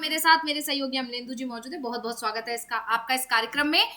मेरे साथ मेरे सहयोगी अमलेंदु जी मौजूद है। बहुत बहुत स्वागत है आपका इस कार्यक्रम में।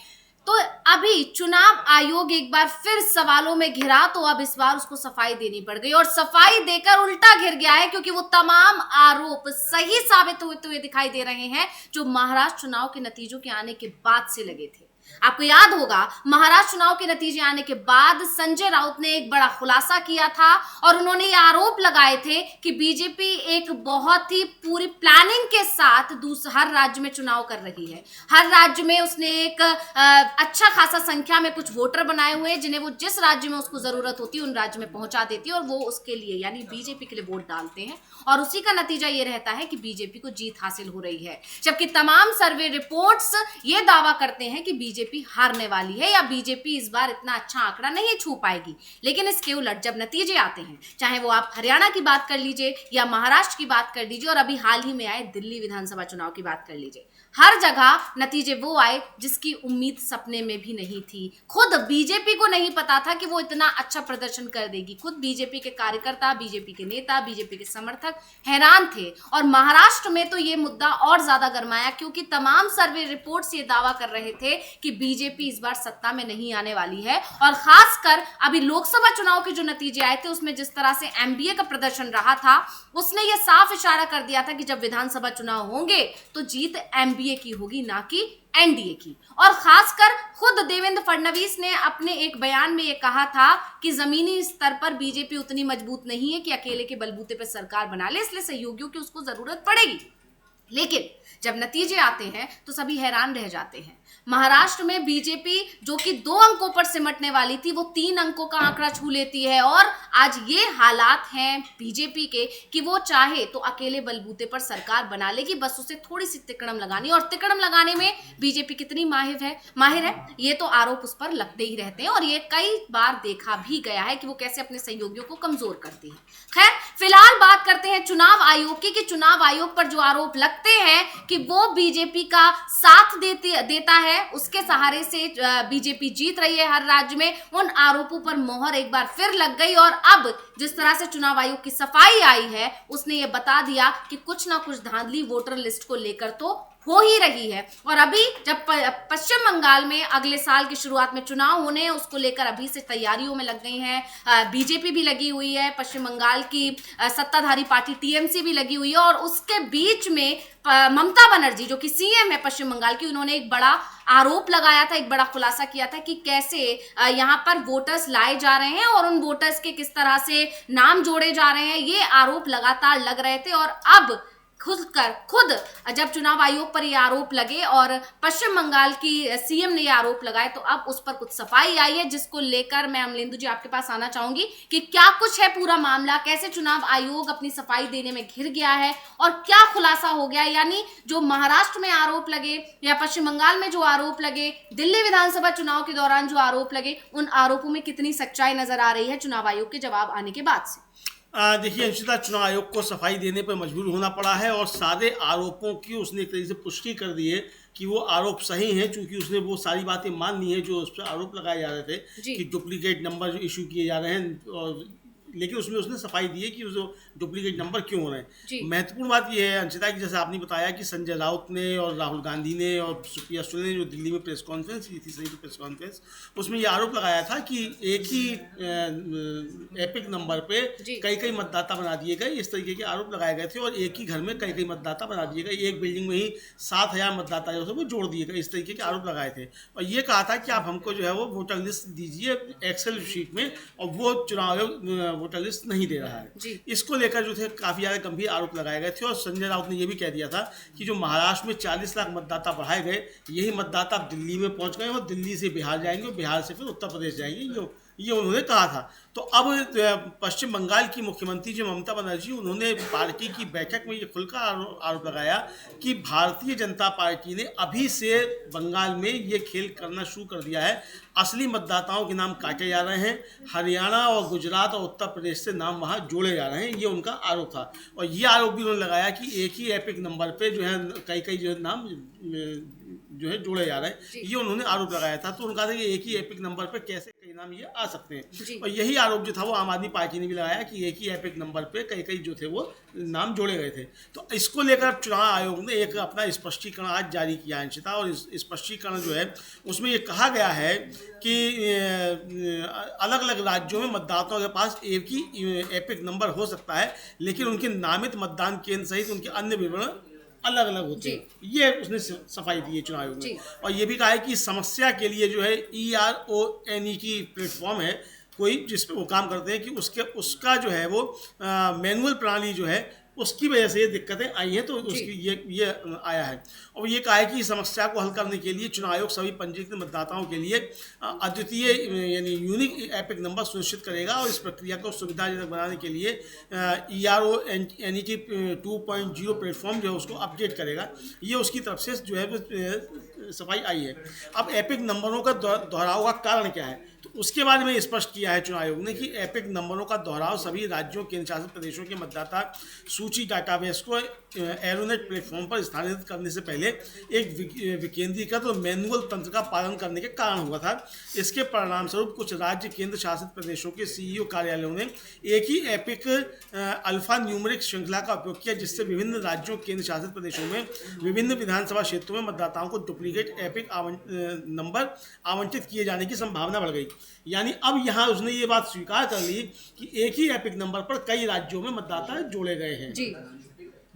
तो अभी चुनाव आयोग एक बार फिर सवालों में घिरा, तो अब इस बार उसको सफाई देनी पड़ गई और सफाई देकर उल्टा घिर गया है, क्योंकि वो तमाम आरोप सही साबित होते हुए दिखाई दे रहे हैं जो महाराष्ट्र चुनाव के नतीजों के आने के बाद से लगे थे। आपको याद होगा, महाराष्ट्र चुनाव के नतीजे आने के बाद संजय राउत ने एक बड़ा खुलासा किया था और उन्होंने ये आरोप लगाए थे कि बीजेपी एक बहुत ही पूरी प्लानिंग के साथ हर राज्य में चुनाव कर रही है। हर राज्य में उसने एक अच्छा खासा संख्या में कुछ वोटर बनाए हुए हैं, जिन्हें वो जिस राज्य में उसको जरूरत होती है उन राज्य में पहुंचा देती है और वो उसके लिए यानी बीजेपी के लिए वोट डालते हैं और उसी का नतीजा ये रहता है कि बीजेपी को जीत हासिल हो रही है। जबकि तमाम सर्वे रिपोर्ट्स ये दावा करते हैं कि बीजेपी हारने वाली है या बीजेपी इस बार इतना अच्छा आंकड़ा नहीं छू पाएगी। लेकिन इसके उलट जब नतीजे आते हैं, चाहे वो आप हरियाणा की बात कर लीजिए या महाराष्ट्र की बात कर लीजिए और अभी हाल ही में आए दिल्ली विधानसभा चुनाव की बात कर लीजिए, हर जगह नतीजे वो आए जिसकी उम्मीद सपने में भी नहीं थी। खुद बीजेपी को नहीं पता था कि वो इतना अच्छा प्रदर्शन कर देगी। खुद बीजेपी के कार्यकर्ता, बीजेपी के नेता, बीजेपी के समर्थक हैरान थे। और महाराष्ट्र में तो ये मुद्दा और ज्यादा गरमाया, क्योंकि तमाम सर्वे रिपोर्ट्स ये दावा कर रहे थे कि बीजेपी इस बार सत्ता में नहीं आने वाली है। और खासकर अभी लोकसभा चुनाव के जो नतीजे आए थे उसमें जिस तरह से एमबीए का प्रदर्शन रहा था, उसने ये साफ इशारा कर दिया था कि जब विधानसभा चुनाव होंगे तो जीत एमबीए की होगी, ना कि एनडीए की। और खासकर खुद देवेंद्र फडणवीस ने अपने एक बयान में ये कहा था कि जमीनी स्तर पर बीजेपी उतनी मजबूत नहीं है कि अकेले के बलबूते पर सरकार बना ले, इसलिए सहयोगियों की उसको जरूरत पड़ेगी। लेकिन जब नतीजे आते हैं तो सभी हैरान रह जाते हैं। महाराष्ट्र में बीजेपी जो कि 2 अंकों पर सिमटने वाली थी, वो 3 अंकों का आंकड़ा छू लेती है। और आज ये हालात हैं बीजेपी के कि वो चाहे तो अकेले बलबूते पर सरकार बना लेगी, बस उसे थोड़ी सी तिकड़म लगानी। और तिकड़म लगाने में बीजेपी कितनी माहिर है ये तो आरोप उस पर लगते ही रहते हैं और ये कई बार देखा भी गया है कि वो कैसे अपने सहयोगियों को कमजोर करती है। खैर, फिलहाल बात करते हैं चुनाव आयोग की कि चुनाव आयोग पर जो आरोप लगते हैं कि वो बीजेपी का साथ देता है, उसके सहारे से बीजेपी जीत रही है हर राज्य में, उन आरोपों पर मोहर एक बार फिर लग गई। और अब जिस तरह से चुनाव आयोग की सफाई आई है, उसने ये बता दिया कि कुछ ना कुछ धांधली वोटर लिस्ट को लेकर तो हो ही रही है। और अभी जब पश्चिम बंगाल में अगले साल की शुरुआत में चुनाव होने हैं, उसको लेकर अभी से तैयारियों में लग गई हैं। बीजेपी भी लगी हुई है, पश्चिम बंगाल की सत्ताधारी पार्टी टीएमसी भी लगी हुई है और उसके बीच में ममता बनर्जी जो कि सीएम है पश्चिम बंगाल की, उन्होंने एक बड़ा आरोप लगाया था, एक बड़ा खुलासा किया था कि कैसे यहाँ पर वोटर्स लाए जा रहे हैं और उन वोटर्स के किस तरह से नाम जोड़े जा रहे हैं। ये आरोप लगातार लग रहे थे और अब खुद जब चुनाव आयोग पर ये आरोप लगे और पश्चिम बंगाल की सीएम ने ये आरोप लगाए, तो अब उस पर कुछ सफाई आई है, जिसको लेकर मैं अमलेंदु जी आपके पास आना चाहूंगी कि क्या कुछ है पूरा मामला, कैसे चुनाव आयोग अपनी सफाई देने में घिर गया है और क्या खुलासा हो गया। यानी जो महाराष्ट्र में आरोप लगे या पश्चिम बंगाल में जो आरोप लगे, दिल्ली विधानसभा चुनाव के दौरान जो आरोप लगे, उन आरोपों में कितनी सच्चाई नजर आ रही है चुनाव आयोग के जवाब आने के बाद से। देखिए अंशिता, चुनाव आयोग को सफाई देने पर मजबूर होना पड़ा है और सारे आरोपों की उसने एक तरीके से पुष्टि कर दी है कि वो आरोप सही हैं, चूंकि उसने वो सारी बातें मान ली हैं जो उस पर आरोप लगाए जा रहे थे कि डुप्लीकेट नंबर जो इशू किए जा रहे हैं। और लेकिन उसमें उसने सफाई दी है कि जो डुप्लीकेट नंबर क्यों हो रहे हैं। महत्वपूर्ण बात यह है अंशिता कि जैसे आपने बताया कि संजय राउत ने और राहुल गांधी ने और सुप्रिया सुले ने जो दिल्ली में प्रेस कॉन्फ्रेंस की थी, संयुक्त प्रेस कॉन्फ्रेंस, उसमें यह आरोप लगाया था कि एक ही एपिक नंबर पे कई मतदाता बना दिए गए। इस तरीके के आरोप लगाए गए थे और एक ही घर में कई मतदाता बना दिए गए, एक बिल्डिंग में ही 7000 मतदाता जो है वो जोड़ दिए गए। इस तरीके के आरोप लगाए थे और ये कहा था कि आप हमको जो है वो वोटर लिस्ट दीजिए एक्सेल शीट में, और वो चुनाव आयोग वोटर लिस्ट नहीं दे रहा है। इसको लेकर जो थे काफी ज्यादा गंभीर आरोप लगाए गए थे और संजय राउत ने यह भी कह दिया था कि जो महाराष्ट्र में 40 लाख मतदाता बढ़ाए गए, यही मतदाता दिल्ली में पहुंच गए और दिल्ली से बिहार जाएंगे और बिहार से फिर उत्तर प्रदेश जाएंगे, ये उन्होंने कहा था। तो अब पश्चिम बंगाल की मुख्यमंत्री जो ममता बनर्जी, उन्होंने पार्टी की बैठक में ये खुलकर आरोप लगाया कि भारतीय जनता पार्टी ने अभी से बंगाल में ये खेल करना शुरू कर दिया है। असली मतदाताओं के नाम काटे जा रहे हैं, हरियाणा और गुजरात और उत्तर प्रदेश से नाम वहाँ जोड़े जा रहे हैं, ये उनका आरोप था। और ये आरोप भी उन्होंने लगाया कि एक ही एपिक नंबर पे जो है कई जो है नाम जो है जोड़े जा रहे हैं, ये उन्होंने आरोप लगाया था। तो उनका था कि एक ही एपिक नंबर पे कैसे परिणाम ये आ सकते जी। हैं। और यही आरोप जो था वो आम आदमी पार्टी ने भी लगाया कि एक ही एपिक नंबर पे कई कई जो थे वो नाम जोड़े गए थे। तो इसको लेकर चुनाव आयोग ने एक अपना स्पष्टीकरण आज जारी किया है अंशिता, और इस स्पष्टीकरण जो है उसमें ये कहा गया है कि अलग अलग राज्यों में मतदाताओं के पास एक ही एपिक नंबर हो सकता है, लेकिन उनके नामित मतदान केंद्र सहित उनके अन्य विवरण अलग अलग होते हैं। ये उसने सफाई दी है चुनाव आयोग ने। और ये भी कहा है कि समस्या के लिए जो है ERONE की प्लेटफॉर्म है कोई जिस पे वो काम करते हैं कि उसका जो है वो मैनुअल प्रणाली जो है उसकी वजह से ये दिक्कतें आई हैं, तो उसकी ये आया है। और ये कहा है कि इस समस्या को हल करने के लिए चुनाव आयोग सभी पंजीकृत मतदाताओं के लिए अद्वितीय यानी यूनिक एपिक नंबर सुनिश्चित करेगा, और इस प्रक्रिया को सुविधाजनक बनाने के लिए ERONE 2.0 प्लेटफॉर्म जो है उसको अपडेट करेगा। ये उसकी तरफ से जो है सफाई आई है। अब एपिक नंबरों का दोहराव का कारण क्या है, तो उसके बारे में स्पष्ट किया है चुनाव आयोग ने कि एपिक नंबरों का दोहराव सभी राज्यों केंद्र शासित प्रदेशों के मतदाता सूची डाटाबेस को एरोनेट प्लेटफॉर्म पर स्थानांतरित करने से पहले एक विकेंद्रीकृत और मैनुअल तंत्र का पालन करने के कारण हुआ था। इसके परिणाम स्वरूप कुछ राज्य केंद्र शासित प्रदेशों के CEO कार्यालयों ने एक ही एपिक अल्फा न्यूमेरिक श्रृंखला का उपयोग किया, जिससे विभिन्न राज्यों केंद्र शासित प्रदेशों में विभिन्न विधानसभा क्षेत्रों में मतदाताओं को डुप्लीकेट एपिक नंबर आवंटित किए जाने की संभावना बढ़ गई। यानी अब यहाँ उसने ये बात स्वीकार कर ली कि एक ही एपिक नंबर पर कई राज्यों में मतदाता जोड़े गए हैं। जी।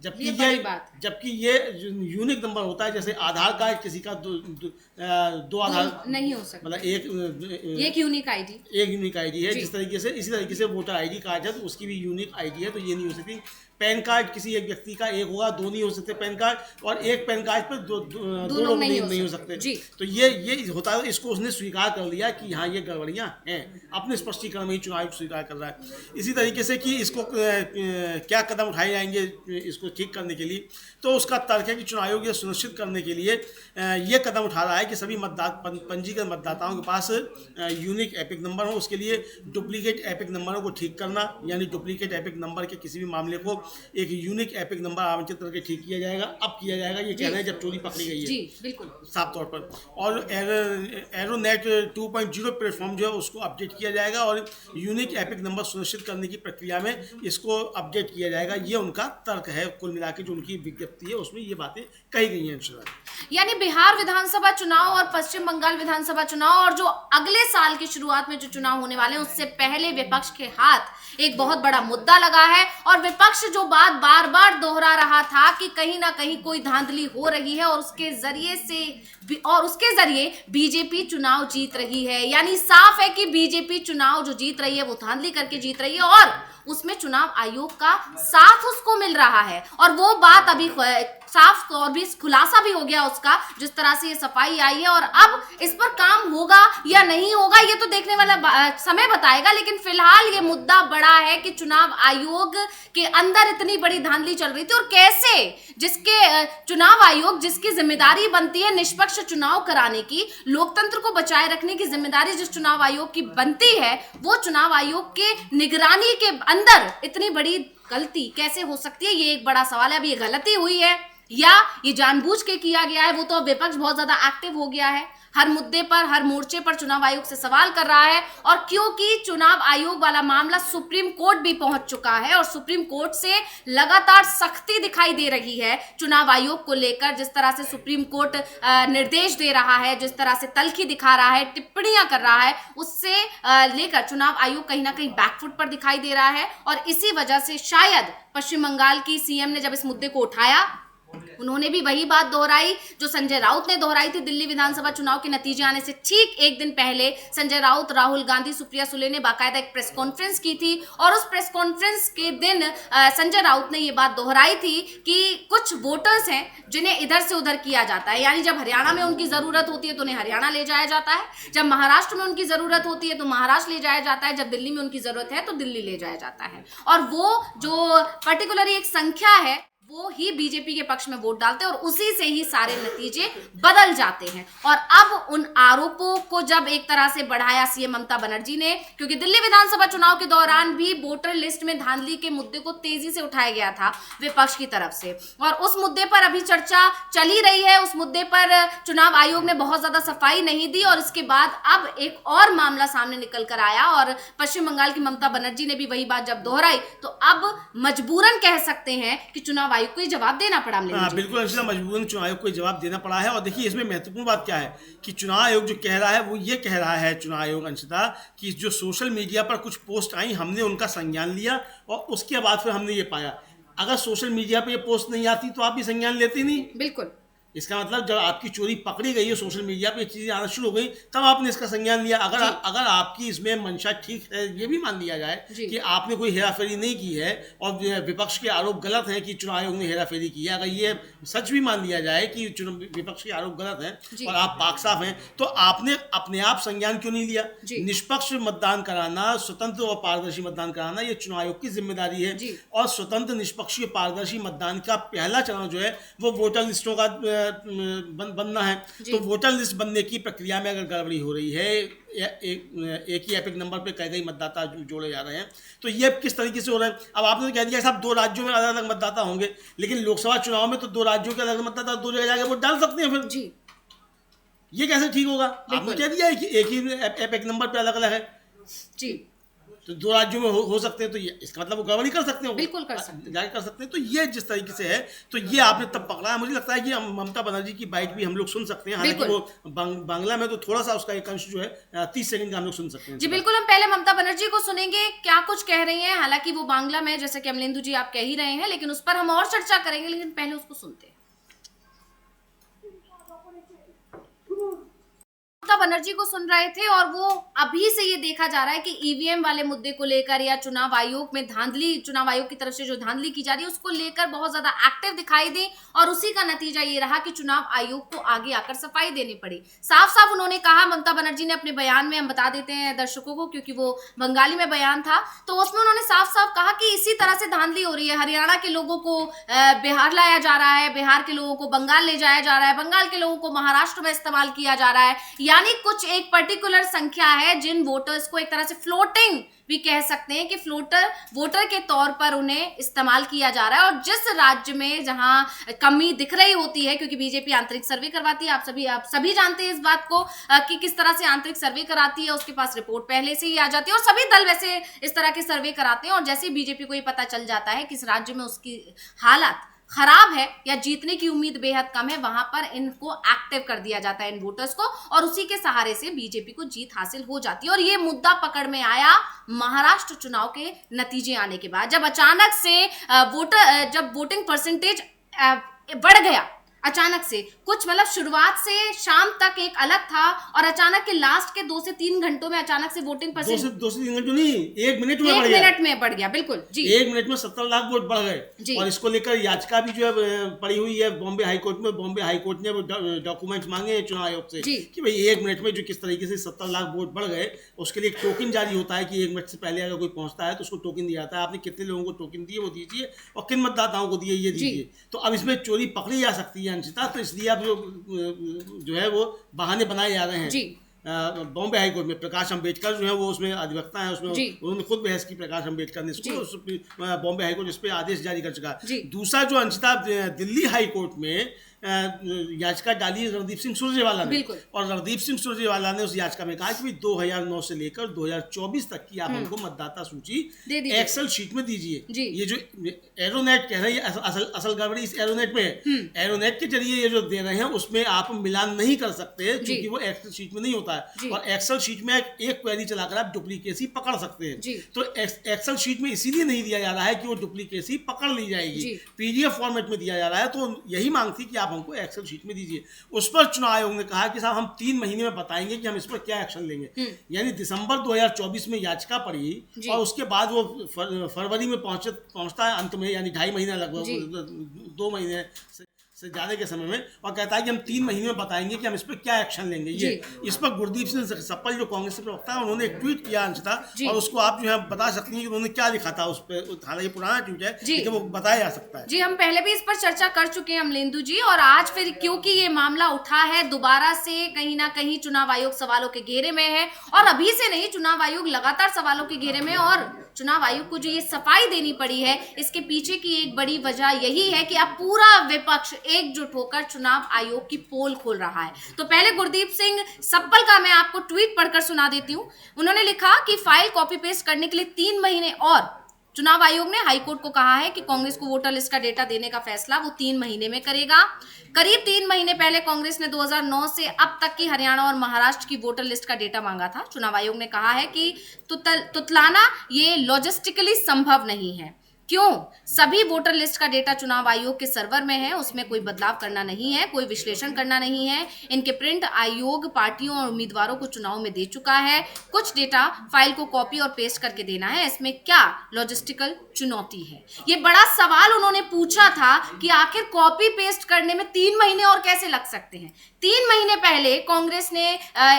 जबकि ये यूनिक नंबर होता है, जैसे आधार कार्ड किसी का दो आधार नहीं हो सकता, मतलब एक यूनिक आईडी है। जिस तरीके से इसी तरीके से वोटर ID कार्ड है तो उसकी भी यूनिक ID है, तो ये नहीं हो सकती। पैन कार्ड किसी एक व्यक्ति का एक होगा, दो नहीं हो सकते पैन कार्ड, और एक पैन कार्ड पर दो लोग नहीं हो सकते। तो ये होता है। इसको उसने स्वीकार कर लिया कि हाँ ये गड़बड़ियाँ हैं, अपने स्पष्टीकरण में ही चुनाव स्वीकार कर रहा है। इसी तरीके से कि इसको क्या कदम उठाए जाएंगे इसको ठीक करने के लिए, तो उसका तर्क है कि चुनाव आयोग ये सुनिश्चित करने के लिए ये कदम उठा रहा है कि सभी पंजीकृत मतदाताओं के पास यूनिक एपिक नंबर हो। उसके लिए डुप्लीकेट एपिक नंबरों को ठीक करना, यानी डुप्लीकेट एपिक नंबर के किसी भी मामले को एक यूनिक एपिक नंबर आवंटित करके ठीक किया जाएगा। अब किया जाएगा, ये कह रहे हैं जब चोरी पकड़ी गई है। जी बिल्कुल साफ तौर पर। और एरोनेट 2.0 प्लेटफॉर्म जो है उसको अपडेट किया जाएगा, और यूनिक एपिक नंबर सुनिश्चित करने की प्रक्रिया में इसको अपडेट किया जाएगा। ये उनका तर्क है। कुल मिला के जो उनकी विज्ञप्ति है उसमें ये बातें कही गई हैं। यानी बिहार विधानसभा चुनाव और पश्चिम बंगाल विधानसभा चुनाव और जो अगले साल की शुरुआत में जो चुनाव होने वाले हैं, उससे पहले विपक्ष के हाथ एक बहुत बड़ा मुद्दा लगा है। और विपक्ष जो बात बार बार दोहरा रहा था कि कहीं ना कहीं कोई धांधली हो रही है और उसके जरिए बीजेपी चुनाव जीत रही है। यानी साफ है कि बीजेपी चुनाव जो जीत रही है वो धांधली करके जीत रही है, और उसमें चुनाव आयोग का साथ उसको मिल रहा है। और वो बात अभी साफ और भी खुलासा भी हो गया उसका, जिस तरह से ये सफाई आई है। और अब इस पर काम होगा या नहीं होगा ये तो देखने वाला समय बताएगा, लेकिन फिलहाल ये मुद्दा बड़ा है कि चुनाव आयोग के अंदर इतनी बड़ी धांधली चल रही थी, और कैसे जिसके चुनाव आयोग जिसकी जिम्मेदारी बनती है निष्पक्ष चुनाव कराने की, लोकतंत्र को बचाए रखने की जिम्मेदारी जिस चुनाव आयोग की बनती है, वो चुनाव आयोग के निगरानी के अंदर इतनी बड़ी गलती कैसे हो सकती है, ये एक बड़ा सवाल है। अब ये गलती हुई है या ये जानबूझ के किया गया है, वो तो विपक्ष बहुत ज्यादा एक्टिव हो गया है, हर मुद्दे पर हर मोर्चे पर चुनाव आयोग से सवाल कर रहा है। और क्योंकि चुनाव आयोग वाला मामला सुप्रीम कोर्ट भी पहुंच चुका है और सुप्रीम कोर्ट से लगातार सख्ती दिखाई दे रही है चुनाव आयोग को लेकर, जिस तरह से सुप्रीम कोर्ट निर्देश दे रहा है, जिस तरह से तल्खी दिखा रहा है, टिप्पणियां कर रहा है, उससे लेकर चुनाव आयोग कहीं ना कहीं बैकफुट पर दिखाई दे रहा है। और इसी वजह से शायद पश्चिम बंगाल की CM ने जब इस मुद्दे को उठाया, उन्होंने भी वही बात दोहराई जो संजय राउत ने दोहराई थी दिल्ली विधानसभा चुनाव के नतीजे आने से ठीक एक दिन पहले। संजय राउत, राहुल गांधी, सुप्रिया सुले ने बाकायदा एक प्रेस कॉन्फ्रेंस की थी, और उस प्रेस कॉन्फ्रेंस के दिन संजय राउत ने ये बात दोहराई थी कि कुछ वोटर्स हैं जिन्हें इधर से उधर किया जाता है। यानी जब हरियाणा में उनकी जरूरत होती है तो उन्हें हरियाणा ले जाया जाता है, जब महाराष्ट्र में उनकी जरूरत होती है तो महाराष्ट्र ले जाया जाता है, जब दिल्ली में उनकी जरूरत है तो दिल्ली ले जाया जाता है। और वो जो पर्टिकुलरली एक संख्या है वो ही बीजेपी के पक्ष में वोट डालते हैं और उसी से ही सारे नतीजे बदल जाते हैं। और अब उन आरोपों को जब एक तरह से बढ़ाया सीएम ममता बनर्जी ने, क्योंकि दिल्ली विधानसभा चुनाव के दौरान भी वोटर लिस्ट में धांधली के मुद्दे को तेजी से उठाया गया था विपक्ष की तरफ से, और उस मुद्दे पर अभी चर्चा चल ही रही है। उस मुद्दे पर चुनाव आयोग ने बहुत ज्यादा सफाई नहीं दी और इसके बाद अब एक और मामला सामने निकल कर आया और पश्चिम बंगाल की ममता बनर्जी ने भी वही बात जब दोहराई तो अब मजबूरन कह सकते हैं कि चुनाव आयोग को ही जवाब देना पड़ा। बिल्कुल अंशिता, मजबूरन चुनाव आयोग को जवाब देना पड़ा है। और देखिए इसमें महत्वपूर्ण बात क्या है कि चुनाव आयोग जो कह रहा है वो ये कह रहा है, चुनाव आयोग अंशिता, कि जो सोशल मीडिया पर कुछ पोस्ट आई हमने उनका संज्ञान लिया और उसके बाद फिर हमने ये पाया। अगर सोशल मीडिया पे ये पोस्ट नहीं आती तो आप ये संज्ञान लेते नहीं। बिल्कुल, इसका मतलब जब आपकी चोरी पकड़ी गई है, सोशल मीडिया पे चीजें आना शुरू हो गई, तब आपने इसका संज्ञान लिया। अगर आपकी इसमें मंशा ठीक है, ये भी मान लिया जाए कि आपने कोई हेराफेरी नहीं की है और विपक्ष के आरोप गलत हैं कि चुनाव आयोग ने हेराफेरी की है, अगर ये सच भी मान लिया जाए कि विपक्ष के आरोप गलत हैं और आप पाक साफ हैं, तो आपने अपने आप संज्ञान क्यों नहीं लिया? निष्पक्ष मतदान कराना, स्वतंत्र और पारदर्शी मतदान कराना, ये चुनाव आयोग की जिम्मेदारी है। और स्वतंत्र, निष्पक्ष, पारदर्शी मतदान का पहला चरण जो है वो वोटर लिस्टों का बनना है। तो वोटर लिस्ट बनने की प्रक्रिया में अगर गड़बड़ी हो रही है, एक ही एपिक नंबर पे कई मतदाता जोड़े जा रहे हैं, तो ये किस तरीके से हो रहा है? अब आपने कह दिया साहब 2 राज्यों में अलग अलग मतदाता होंगे, लेकिन लोकसभा चुनाव में तो 2 राज्यों के अलग मतदाता 2 जगह जाके वोट डाल सकते हैं। फिर जी ये कैसे ठीक होगा? आपने कह दिया है कि एक ही एपिक नंबर पे अलग अलग है जी, तो 2 राज्यों में हो सकते हैं, तो ये इसका मतलब वो गड़बड़ी कर सकते हैं, बिल्कुल कर सकते हैं। तो ये जिस तरीके से है, तो ये आपने तब पकड़ा है। मुझे लगता है कि ममता बनर्जी की बाइट भी हम लोग सुन सकते हैं, हालांकि वो बांग्ला में तो थोड़ा सा उसका एक अंश जो है 30 सेकंड का हम लोग सुन सकते हैं। जी बिल्कुल, हम पहले ममता बनर्जी को सुनेंगे क्या कुछ कह रही हैं। हालांकि वो बांग्ला में, जैसे कि अमलेंदु जी आप कह ही रहे हैं, लेकिन उस पर हम और चर्चा करेंगे, लेकिन पहले उसको सुनते हैं। ममता बनर्जी को सुन रहे थे और वो अभी से ये देखा जा रहा है कि ईवीएम वाले मुद्दे को लेकर या चुनाव आयोग में धांधली, चुनाव आयोग की तरफ से जो धांधली की जा रही है उसको लेकर बहुत ज्यादा एक्टिव दिखाई दी और उसी का नतीजा ये रहा कि चुनाव आयोग को आगे आकर सफाई देनी पड़ी। साफ साफ उन्होंने कहा, ममता बनर्जी ने अपने बयान में, हम बता देते हैं दर्शकों को क्योंकि वो बंगाली में बयान था, तो उसमें उन्होंने साफ साफ कहा कि इसी तरह से धांधली हो रही है। हरियाणा के लोगों को बिहार लाया जा रहा है, बिहार के लोगों को बंगाल ले जाया जा रहा है, बंगाल के लोगों को महाराष्ट्र में इस्तेमाल किया जा रहा है। यानी कुछ एक पर्टिकुलर संख्या है जिन वोटर्स को एक तरह से फ्लोटिंग भी कह सकते हैं कि फ्लोटर वोटर के तौर पर उन्हें इस्तेमाल किया जा रहा है। और जिस राज्य में जहां कमी दिख रही होती है, क्योंकि बीजेपी आंतरिक सर्वे करवाती है, आप सभी जानते हैं इस बात को कि किस तरह से आंतरिक सर्वे कराती है, उसके पास रिपोर्ट पहले से ही आ जाती है और सभी दल वैसे इस तरह के सर्वे कराते हैं। और जैसे ही बीजेपी को ये पता चल जाता है कि इस राज्य में उसकी हालात खराब है या जीतने की उम्मीद बेहद कम है, वहां पर इनको एक्टिव कर दिया जाता है, इन वोटर्स को, और उसी के सहारे से बीजेपी को जीत हासिल हो जाती है। और ये मुद्दा पकड़ में आया महाराष्ट्र चुनाव के नतीजे आने के बाद, जब अचानक से जब वोटिंग परसेंटेज बढ़ गया अचानक से, कुछ मतलब शुरुआत से शाम तक एक अलग था और अचानक के लास्ट के 2 से 3 घंटों में अचानक से वोटिंग परसेंट 2 से 3 घंटों नहीं, 1 मिनट में बढ़ गया। बिल्कुल जी, 1 मिनट में 17 लाख वोट बढ़ गए। और इसको लेकर याचिका भी जो है पड़ी हुई है बॉम्बे हाईकोर्ट में। बॉम्बे हाईकोर्ट ने डॉक्यूमेंट्स मांगे हैं चुनाव आयोग से कि भाई 1 मिनट में जो किस तरीके से 17 लाख वोट बढ़ गए, उसके लिए एक टोकन जारी होता है कि 1 मिनट से पहले अगर कोई पहुंचता है तो उसको टोकन दिया जाता है। आपने कितने लोगों को टोकन दिए वो दीजिए और किन मतदाताओं को दिए ये दीजिए। तो अब इसमें चोरी पकड़ी जा सकती है अंशिता, तो इसलिए अब जो है वो बहाने बनाए जा रहे हैं। बॉम्बे हाईकोर्ट में प्रकाश अंबेडकर जो है वो उसमें अधिवक्ता है, उसमें उन्होंने खुद बहस की, प्रकाश अंबेडकर ने इसको, बॉम्बे हाईकोर्ट इस पे आदेश जारी कर चुका है। दूसरा जो अंशिता, दिल्ली हाईकोर्ट में याचिका डाली रणदीप सिंह सुरजेवाला ने, और रणदीप सिंह सुरजेवाला ने उस याचिका में कहा कि 2009 से लेकर 2024 तक की आप हमको मतदाता सूची एक्सेल शीट में दीजिए। ये जो एरोनेट कह रहे हैं, असल गड़बड़ी इस एरोनेट में है। एरोनेट के जरिए ये जो दे रहे हैं उसमें आप मिलान नहीं कर सकते क्योंकि वो एक्सेल शीट में नहीं होता है, और एक्सेल शीट में एक क्वेरी चलाकर आप डुप्लीकेसी पकड़ सकते हैं। तो एक्सेल शीट में इसीलिए नहीं दिया जा रहा है कि वो डुप्लीकेसी पकड़ ली जाएगी, पीडीएफ फॉर्मेट में दिया जा रहा है। तो यही मांग थी कि आप हमको एक्सेल शीट में दीजिए। उस पर चुनाव आयोग ने कहा कि साहब हम 3 महीने में बताएंगे कि हम इस पर क्या एक्शन लेंगे। यानी दिसंबर 2024 में याचिका पड़ी और उसके बाद वो फरवरी में पहुंचता है अंत में, यानी 2.5 महीना लगभग 2 महीने से जाने के समय में, और कहता है कि हम 3 महीने में बताएंगे कि हम इस पर क्या एक्शन लेंगे। ये इस पर गुरदीप सिंह सप्पल जो कांग्रेस के प्रवक्ता है, उन्होंने एक ट्वीट किया अंशिता, और उसको आप जो है बता सकती हैं कि उन्होंने क्या लिखा था उस पर। हालांकि पुराना ट्वीट है लेकिन वो बताया जा सकता है। जी, हम पहले भी इस पर चर्चा कर चुके हैं अमलेंदु जी, और आज फिर क्योंकि ये मामला उठा है दोबारा से, कहीं ना कहीं चुनाव आयोग सवालों के घेरे में है, और अभी से नहीं, चुनाव आयोग लगातार सवालों के घेरे में, और चुनाव आयोग को जो ये सफाई देनी पड़ी है, इसके पीछे की एक बड़ी वजह यही है कि अब पूरा विपक्ष एकजुट होकर चुनाव आयोग की पोल खोल रहा है। तो पहले गुरदीप सिंह सप्पल का मैं आपको ट्वीट पढ़कर सुना देती हूँ। उन्होंने लिखा कि फाइल कॉपी पेस्ट करने के लिए 3 महीने, और चुनाव आयोग ने हाईकोर्ट को कहा है कि कांग्रेस को वोटर लिस्ट का डेटा देने का फैसला वो 3 महीने में करेगा। करीब 3 महीने पहले कांग्रेस ने 2009 से अब तक की हरियाणा और महाराष्ट्र की वोटर लिस्ट का डेटा मांगा था। चुनाव आयोग ने कहा है कि तुतलाना ये लॉजिस्टिकली संभव नहीं है। क्यों? सभी वोटर लिस्ट का डेटा चुनाव आयोग के सर्वर में है, उसमें कोई बदलाव करना नहीं है, कोई विश्लेषण करना नहीं है। इनके प्रिंट आयोग पार्टियों और उम्मीदवारों को चुनाव में दे चुका है। कुछ डेटा फाइल को कॉपी और पेस्ट करके देना है, इसमें क्या लॉजिस्टिकल चुनौती है? ये बड़ा सवाल उन्होंने पूछा था कि आखिर कॉपी पेस्ट करने में 3 महीने और कैसे लग सकते हैं। 3 महीने पहले कांग्रेस ने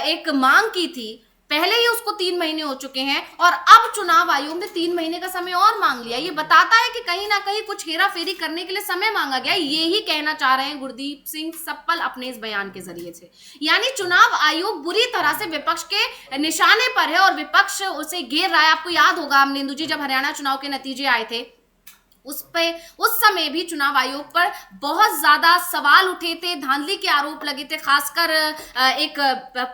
एक मांग की थी, पहले ही उसको 3 महीने हो चुके हैं, और अब चुनाव आयोग ने 3 महीने का समय और मांग लिया। ये बताता है कि कहीं ना कहीं कुछ हेरा फेरी करने के लिए समय मांगा गया। ये ही कहना चाह रहे हैं गुरदीप सिंह सप्पल अपने इस बयान के जरिए से। यानी चुनाव आयोग बुरी तरह से विपक्ष के निशाने पर है और विपक्ष उसे घेर रहा है। आपको याद होगा अमलेंदु जी, जब हरियाणा चुनाव के नतीजे आए थे, उस समय भी चुनाव आयोग पर बहुत ज्यादा सवाल उठे थे, धांधली के आरोप लगे थे। खासकर एक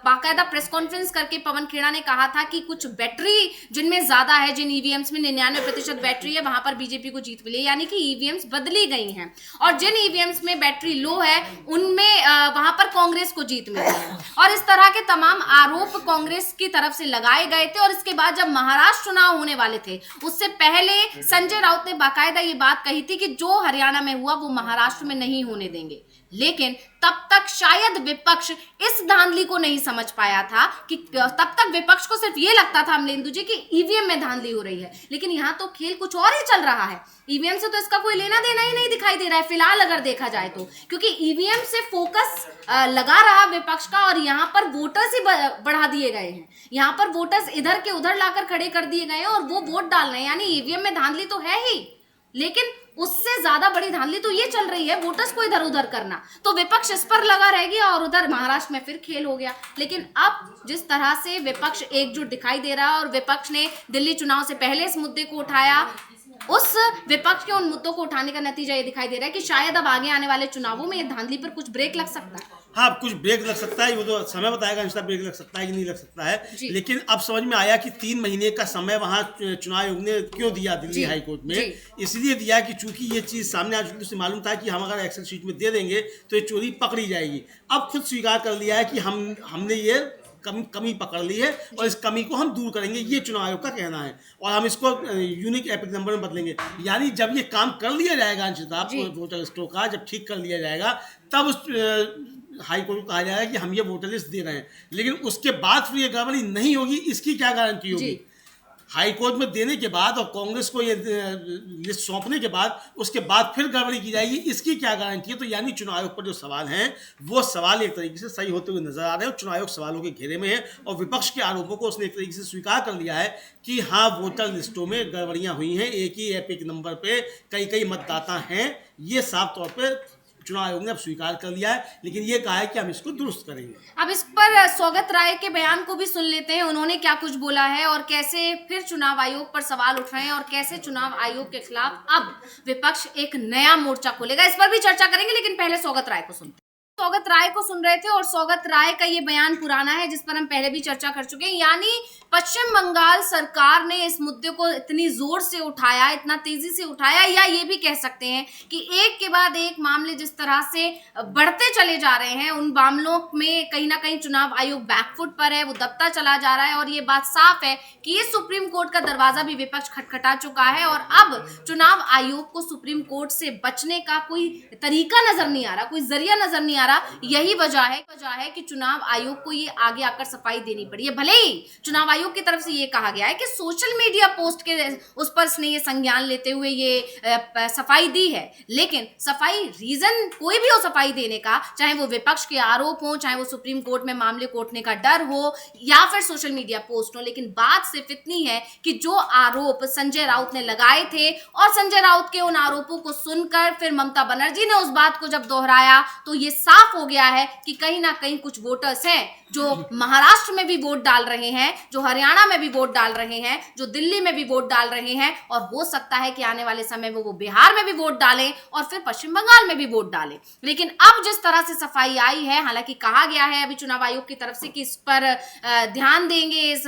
बाकायदा प्रेस कॉन्फ्रेंस करके पवन खेड़ा ने कहा था कि कुछ बैटरी जिनमें ज्यादा है, जिन ईवीएम्स में 99% बैटरी है, वहां पर बीजेपी को जीत मिली, यानी कि ईवीएम्स बदली गई हैं, और जिन ईवीएम्स में बैटरी लो है उनमें वहां पर कांग्रेस को जीत मिली है। और इस तरह के तमाम आरोप कांग्रेस की तरफ से लगाए गए थे। और इसके बाद जब महाराष्ट्र चुनाव होने वाले थे, उससे पहले संजय राउत ने बाकायदा ये बात कही थी कि जो हरियाणा में हुआ वो महाराष्ट्र में नहीं होने देंगे। लेकिन तब तक शायद विपक्ष इस धांधली को नहीं समझ पाया था कि तब तक विपक्ष को सिर्फ ये लगता था अमलेंदु जी कि ईवीएम में धांधली हो रही है, लेकिन यहाँ तो खेल कुछ और ही चल रहा है। ईवीएम से तो इसका कोई लेना देना ही नहीं दिखाई दे रहा है फिलहाल, अगर देखा जाए तो, क्योंकि ईवीएम से फोकस लगा रहा विपक्ष का, और यहाँ पर वोटर्स ही बढ़ा दिए गए हैं। यहाँ पर वोटर्स इधर के उधर लाकर खड़े कर दिए गए हैं और वो वोट डाल रहे हैं। यानी ईवीएम में धांधली तो है ही, लेकिन उससे ज्यादा बड़ी धांधली तो ये चल रही है वोटर्स को इधर उधर करना। तो विपक्ष इस पर लगा रह गया और उधर महाराष्ट्र में फिर खेल हो गया। लेकिन अब जिस तरह से विपक्ष एकजुट दिखाई दे रहा है, और विपक्ष ने दिल्ली चुनाव से पहले इस मुद्दे को उठाया, उस विपक्ष के उन मुद्दों को उठाने का नतीजा ये दिखाई दे रहा है कि शायद अब आगे आने वाले चुनावों में ये धांधली पर कुछ ब्रेक लग सकता है। हाँ, कुछ ब्रेक लग सकता है, वो तो समय बताएगा इंस्टा ब्रेक लग सकता है कि नहीं लग सकता है। लेकिन अब समझ में आया कि 3 महीने का समय वहाँ चुनाव आयोग ने क्यों दिया दिल्ली हाई कोर्ट में। इसलिए दिया कि चूंकि ये चीज़ सामने आ चुकी, उसे मालूम था कि हम अगर एक्सेल शीट में दे देंगे तो ये चोरी पकड़ी जाएगी। अब खुद स्वीकार कर लिया है कि हमने ये कमी पकड़ ली है और इस कमी को हम दूर करेंगे, ये चुनाव आयोग का कहना है, और हम इसको यूनिक एपिक नंबर में बदलेंगे। यानी जब ये काम कर लिया जाएगा अंशिता, वोटर लिस्टों का जब ठीक कर लिया जाएगा, तब उस हाई कोर्ट को कहा जाएगा कि हम ये वोटर लिस्ट दे रहे हैं। लेकिन उसके बाद फिर ये गड़बड़ी नहीं होगी, इसकी क्या गारंटी होगी? हाई कोर्ट में देने के बाद और कांग्रेस को ये लिस्ट सौंपने के बाद उसके बाद फिर गड़बड़ी की जाएगी, इसकी क्या गारंटी है? तो यानी चुनाव आयोग पर जो सवाल हैं वो सवाल एक तरीके से सही होते हुए नजर आ रहे हैं। चुनाव आयोग सवालों के घेरे में है और विपक्ष के आरोपों को उसने एक तरीके से स्वीकार कर लिया है कि हाँ, वोटर लिस्टों में गड़बड़ियां हुई हैं, एक ही एपिक नंबर पे कई मतदाता हैं, ये साफ तौर पर चुनाव आयोग ने अब स्वीकार कर लिया है। लेकिन ये कहा है कि हम इसको दुरुस्त करेंगे। अब इस पर सौगत राय के बयान को भी सुन लेते हैं, उन्होंने क्या कुछ बोला है और कैसे फिर चुनाव आयोग पर सवाल उठ रहे हैं और कैसे चुनाव आयोग के खिलाफ अब विपक्ष एक नया मोर्चा खोलेगा। इस पर भी चर्चा करेंगे, लेकिन पहले सौगत राय को सुनते हैं। सौगत राय को सुन रहे थे और सौगत राय का ये बयान पुराना है जिस पर हम पहले भी चर्चा कर चुके हैं। यानी पश्चिम बंगाल सरकार ने इस मुद्दे को इतनी जोर से उठाया, इतना तेजी से उठाया, या ये भी कह सकते हैं कि एक के बाद एक मामले जिस तरह से बढ़ते चले जा रहे हैं, उन मामलों में कहीं ना कहीं चुनाव आयोग बैकफुट पर है, वो दबता चला जा रहा है। और ये बात साफ है कि ये सुप्रीम कोर्ट का दरवाजा भी विपक्ष खटखटा चुका है और अब चुनाव आयोग को सुप्रीम कोर्ट से बचने का कोई तरीका नजर नहीं आ रहा, कोई जरिया नजर नहीं आ रहा द्वारा यही वजह है कि चुनाव आयोग को ये आगे आकर सफाई देनी पड़ी है। भले ही चुनाव आयोग की तरफ से ये कहा गया है कि सोशल मीडिया पोस्ट के उस पर इसने ये संज्ञान लेते हुए ये सफाई दी है, लेकिन सफाई रीजन कोई भी हो सफाई देने का, चाहे वो विपक्ष के आरोप हो, चाहे वो सुप्रीम कोर्ट में मामले कोटने का डर हो या फिर सोशल मीडिया पोस्ट हो, लेकिन बात सिर्फ इतनी है कि जो आरोप संजय राउत ने लगाए थे और संजय राउत के उन आरोपों को सुनकर फिर ममता बनर्जी ने उस बात को जब दोहराया तो ये साफ हो गया है कि कहीं ना कहीं कुछ वोटर्स हैं जो महाराष्ट्र में भी वोट डाल रहे हैं, जो हरियाणा में भी वोट डाल रहे हैं, जो दिल्ली में भी वोट डाल रहे हैं, और हो सकता है कि आने वाले समय में वो बिहार में भी वोट डालें और फिर पश्चिम बंगाल में भी वोट डालें। लेकिन अब जिस तरह से सफाई आई है, हालांकि कहा गया है अभी चुनाव आयोग की तरफ से कि इस पर ध्यान देंगे, इस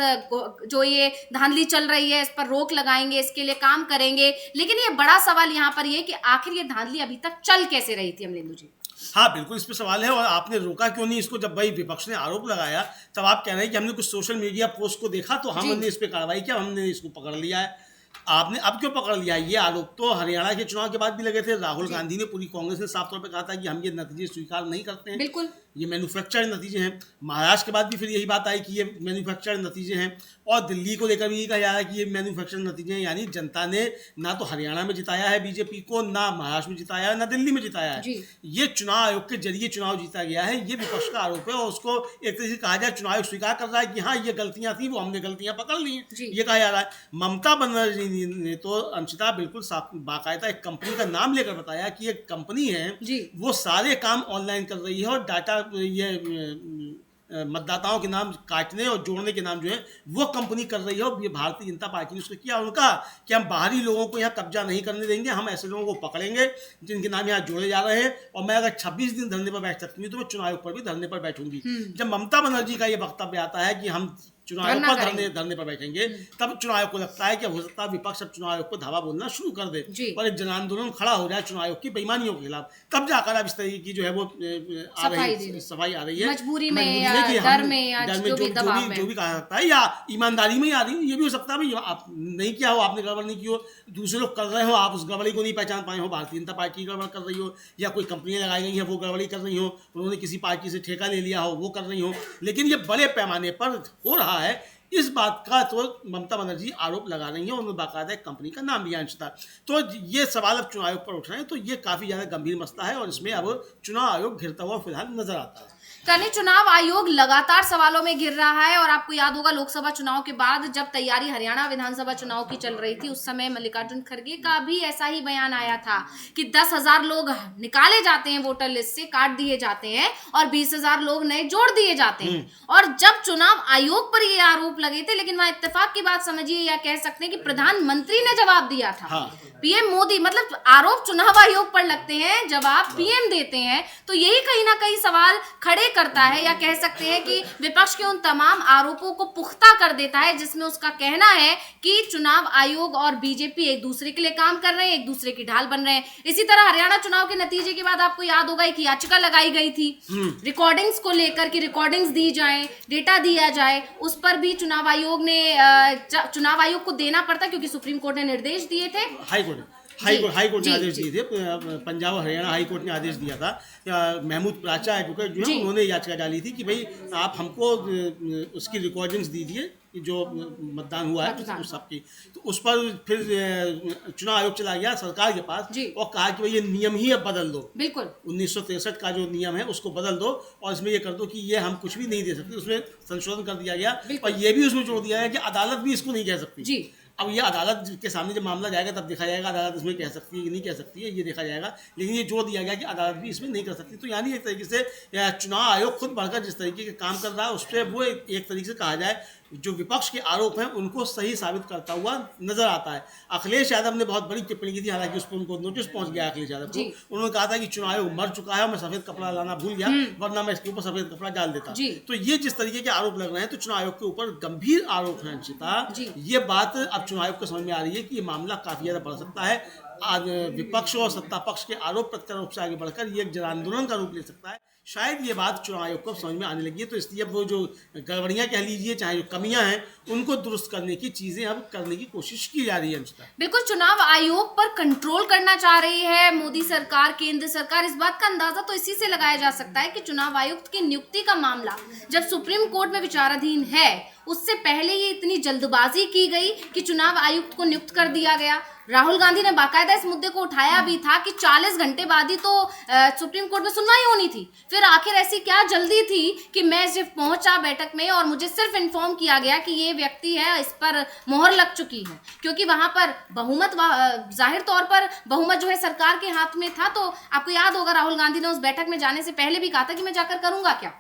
जो ये धांधली चल रही है इस पर रोक लगाएंगे, इसके लिए काम करेंगे, लेकिन ये बड़ा सवाल यहाँ पर ये कि आखिर ये धांधली अभी तक चल कैसे रही थी अमलेंदु जी? हाँ बिल्कुल, इस पे सवाल है। और आपने रोका क्यों नहीं इसको? जब भाई विपक्ष ने आरोप लगाया तब आप कह रहे हैं कि हमने कुछ सोशल मीडिया पोस्ट को देखा तो हमने इस पे कार्रवाई किया, हमने इसको पकड़ लिया है। आपने अब क्यों पकड़ लिया? ये आरोप तो हरियाणा के चुनाव के बाद भी लगे थे। राहुल गांधी ने, पूरी कांग्रेस ने साफ तौर पे कहा था कि हम ये नतीजे स्वीकार नहीं करते हैं, बिल्कुल ये मैन्युफैक्चर्ड नतीजे हैं। महाराष्ट्र के बाद भी फिर यही बात आई कि ये मैन्युफैक्चर्ड नतीजे हैं, और दिल्ली को लेकर भी यही कहा जा रहा है कि ये मैन्युफैक्चर्ड नतीजे हैं। यानी जनता ने ना तो हरियाणा में जिताया है बीजेपी को, ना महाराष्ट्र में जिताया है, ना दिल्ली में जिताया है। ये चुनाव आयोग के जरिए चुनाव जीता गया है, ये विपक्ष का आरोप है। और उसको एक तरीके से कहा जाए चुनाव आयोग स्वीकार कर रहा है कि हाँ ये गलतियां थी, वो हमने गलतियां पकड़ ली हैं, ये कहा जा रहा है। ममता बनर्जी ने तो अंशिता बिल्कुल बाकायदा एक कंपनी का नाम लेकर बताया कि एक कंपनी है वो सारे काम ऑनलाइन कर रही है, और डाटा ये मतदाताओं के नाम काटने और जोड़ने के नाम जो है वो कंपनी कर रही है। और ये भारतीय जनता पार्टी ने उसको किया, उनका कि हम बाहरी लोगों को यहाँ कब्जा नहीं करने देंगे, हम ऐसे लोगों को पकड़ेंगे जिनके नाम यहाँ जोड़े जा रहे हैं। और मैं अगर 26 दिन धरने पर बैठ सकती हूँ तो मैं चुनाव आयोग पर भी धरने पर बैठूंगी। जब ममता बनर्जी का ये वक्तव्य आता है कि हम चुनाव आयोग पर धरने पर बैठेंगे, तब चुनाव आयोग को लगता है कि हो सकता है विपक्ष अब चुनाव आयोग पर धावा बोलना शुरू कर दे और एक जन आंदोलन खड़ा हो जाए चुनाव आयोग की बेईमानियों के खिलाफ। तब जाकर अब इस तरीके की जो है वो सफाई आ रही है, मजबूरी में या डर में जो भी कहा सकता है, या ईमानदारी में ही आ रही है। ये भी हो सकता है भाई आप नहीं किया हो, आपने गड़बड़ नहीं की हो, दूसरे लोग कर रहे हो, आप उस गड़बड़ी को नहीं पहचान पाए हो, भारतीय जनता पार्टी गड़बड़ कर रही हो, या कोई कंपनियां लगाई गई हैं वो गड़बड़ी कर रही हो, उन्होंने किसी पार्टी से ठेका ले लिया हो वो कर रही हो। लेकिन ये बड़े पैमाने पर हो रहा है, इस बात का तो ममता बनर्जी आरोप लगा रही है, उन्होंने बाकायदा एक कंपनी का नाम लिया अंशता। तो ये सवाल अब चुनाव आयोग पर उठ रहे हैं, तो ये काफ़ी ज़्यादा गंभीर मसला है और इसमें अब चुनाव आयोग घिरता हुआ फिलहाल नजर आता है। कल चुनाव आयोग लगातार सवालों में घिर रहा है, और आपको याद होगा लोकसभा चुनाव के बाद जब तैयारी हरियाणा विधानसभा चुनाव की चल रही थी, उस समय मल्लिकार्जुन खड़गे का भी ऐसा ही बयान आया था कि 10,000 लोग निकाले जाते हैं वोटर लिस्ट से, काट दिए जाते हैं, और 20,000 लोग नए जोड़ दिए जाते हैं। और जब चुनाव आयोग पर ये आरोप लगे थे, लेकिन वहां इत्तेफाक की बात समझिए या कह सकते हैं कि प्रधानमंत्री ने जवाब दिया था। पीएम मोदी, मतलब आरोप चुनाव आयोग पर लगते हैं, जवाब पीएम देते हैं, तो यही कहीं ना कहीं सवाल खड़े करता है, या कह सकते हैं कि विपक्ष के उन तमाम आरोपों को पुख्ता कर देता है, जिसमें उसका कहना है कि चुनाव आयोग और बीजेपी एक दूसरे के लिए काम कर रहे हैं, एक दूसरे की ढाल बन रहे हैं। इसी तरह हरियाणा चुनाव के नतीजे के बाद आपको याद होगा एक याचिका लगाई गई थी रिकॉर्डिंग्स को लेकर कि रिकॉर्डिंग्स दी जाए, डेटा दिया जाए, उस पर भी चुनाव आयोग को देना पड़ता क्योंकि सुप्रीम कोर्ट ने निर्देश दिए थे। हाई कोर्ट ने आदेश दिए थे, पंजाब और हरियाणा हाई कोर्ट ने आदेश दिया था। महमूद प्राचा एडवोकेट जो है उन्होंने याचिका डाली थी कि भाई आप हमको उसकी रिकॉर्डिंग्स दीजिए जो मतदान हुआ है उस सबकी। तो उस पर फिर चुनाव आयोग चला गया सरकार के पास और कहा कि भाई ये नियम ही अब बदल दो, बिल्कुल 1963 का जो नियम है उसको बदल दो और इसमें ये कर दो कि ये हम कुछ भी नहीं दे सकते। उसमें संशोधन कर दिया गया और ये भी उसमें जोड़ दिया गया कि अदालत भी इसको नहीं कह सकती। अब ये अदालत के सामने जब मामला जाएगा तब देखा जाएगा अदालत इसमें कह सकती है कि नहीं कह सकती है, ये देखा जाएगा। लेकिन ये जोड़ दिया गया कि अदालत भी इसमें नहीं कर सकती। तो यानी एक तरीके से चुनाव आयोग खुद बढ़कर जिस तरीके के काम कर रहा है उस पर वो एक तरीके से कहा जाए जो विपक्ष के आरोप हैं उनको सही साबित करता हुआ नजर आता है। अखिलेश यादव ने बहुत बड़ी टिप्पणी की थी, हालांकि उस पर उनको नोटिस पहुंच गया अखिलेश यादव को। उन्होंने कहा था कि चुनाव आयोग मर चुका है और मैं सफेद कपड़ा लाना भूल गया, वरना मैं इसके ऊपर सफेद कपड़ा डाल देता। तो ये जिस तरीके के आरोप लग रहे हैं तो चुनाव आयोग के ऊपर गंभीर आरोप है अंशिता। ये बात अब चुनाव आयोग को समझ में आ रही है कि ये मामला काफी ज्यादा बढ़ सकता है। आज विपक्ष और सत्ता पक्ष के आरोप प्रत्यारोप से आगे बढ़कर ये एक जन आंदोलन का रूप ले सकता है। शायद ये बात चुनाव आयोग को समझ में आने लगी है, तो इसलिए अब वो जो गड़बड़ियां कह लीजिए, चाहे जो कमियां हैं, उनको दुरुस्त करने की चीजें अब करने की कोशिश की जा रही है। बिल्कुल, चुनाव आयोग पर कंट्रोल करना चाह रही है मोदी सरकार, केंद्र सरकार। इस बात का अंदाजा तो इसी से लगाया जा सकता है कि चुनाव आयुक्त की नियुक्ति का मामला जब सुप्रीम कोर्ट में विचाराधीन है, उससे पहले ये इतनी जल्दबाजी की गई कि चुनाव आयुक्त को नियुक्त कर दिया गया। राहुल गांधी ने बाकायदा इस मुद्दे को उठाया भी था कि 40 घंटे बाद ही तो सुप्रीम कोर्ट में सुनवाई होनी थी। फिर आखिर ऐसी क्या जल्दी थी कि मैं सिर्फ पहुंचा बैठक में और मुझे सिर्फ इन्फॉर्म किया गया कि ये व्यक्ति है, इस पर मोहर लग चुकी है, क्योंकि वहां पर बहुमत, जाहिर तौर पर बहुमत जो है सरकार के हाथ में था। तो आपको याद होगा राहुल गांधी ने उस बैठक में जाने से पहले भी कहा था कि मैं जाकर करूंगा क्या,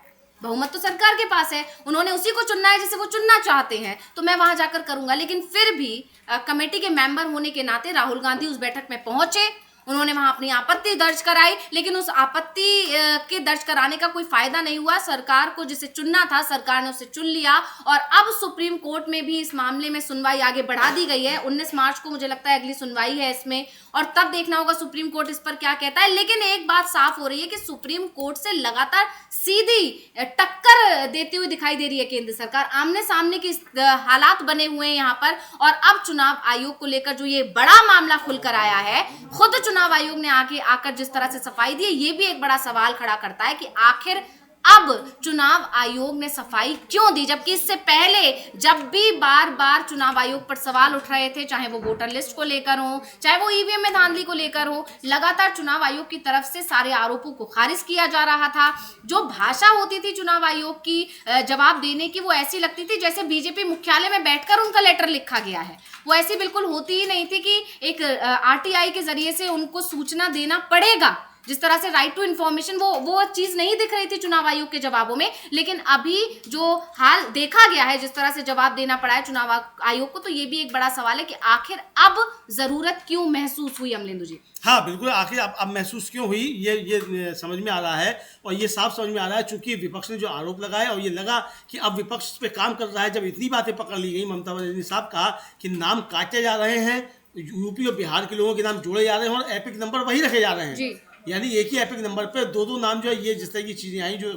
बहुमत तो सरकार के पास है, उन्होंने उसी को चुनना है जिसे वो चुनना चाहते हैं, तो मैं वहां जाकर करूंगा। लेकिन फिर भी कमेटी के मेंबर होने के नाते राहुल गांधी उस बैठक में पहुंचे, उन्होंने वहां अपनी आपत्ति दर्ज कराई, लेकिन उस आपत्ति के दर्ज कराने का कोई फायदा नहीं हुआ। सरकार को जिसे चुनना था, सरकार ने उसे चुन लिया और अब सुप्रीम कोर्ट में भी इस मामले में सुनवाई आगे बढ़ा दी गई है। 19 मार्च को मुझे लगता है अगली सुनवाई है इसमें, और तब देखना होगा सुप्रीम कोर्ट इस पर क्या कहता है। लेकिन एक बात साफ हो रही है कि सुप्रीम कोर्ट से लगातार सीधी टक्कर देती हुई दिखाई दे रही है केंद्र सरकार। आमने सामने के हालात बने हुए हैं यहाँ पर, और अब चुनाव आयोग को लेकर जो ये बड़ा मामला खुलकर आया है, खुद चुनाव आयोग ने आके आकर जिस तरह से सफाई दी है, ये भी एक बड़ा सवाल खड़ा करता है कि आखिर अब चुनाव आयोग ने सफाई क्यों दी, जबकि इससे पहले जब भी बार बार चुनाव आयोग पर सवाल उठ रहे थे, चाहे वो वोटर लिस्ट को लेकर हो, चाहे वो ईवीएम में धांधली को लेकर हो, लगातार चुनाव आयोग की तरफ से सारे आरोपों को खारिज किया जा रहा था। जो भाषा होती थी चुनाव आयोग की जवाब देने की, वो ऐसी लगती थी जैसे बीजेपी मुख्यालय में बैठकर उनका लेटर लिखा गया है। वो ऐसी बिल्कुल होती ही नहीं थी कि एक आरटीआई के जरिए से उनको सूचना देना पड़ेगा, जिस तरह से राइट टू इन्फॉर्मेशन, वो चीज नहीं दिख रही थी चुनाव आयोग के जवाबों में। लेकिन अभी जो हाल देखा गया है, जिस तरह से जवाब देना पड़ा है चुनाव आयोग को, तो ये भी एक बड़ा सवाल है कि आखिर अब जरूरत क्यों महसूस हुई अमलेंदु जी। हाँ बिल्कुल, आखिर अब महसूस क्यों हुई, ये समझ में आ रहा है, और ये साफ समझ में आ रहा है चूंकि विपक्ष ने जो आरोप लगाया और ये लगा कि अब विपक्ष पे काम कर रहा है। जब इतनी बातें पकड़ ली गई, ममता बनर्जी ने साहब कहा कि नाम काटे जा रहे हैं, यूपी और बिहार के लोगों के नाम जोड़े जा रहे हैं और एपिक नंबर वही रखे जा रहे हैं, यानी एक ही एपिक नंबर पे दो नाम जो है, ये जिस तरह की चीज़ें आई जो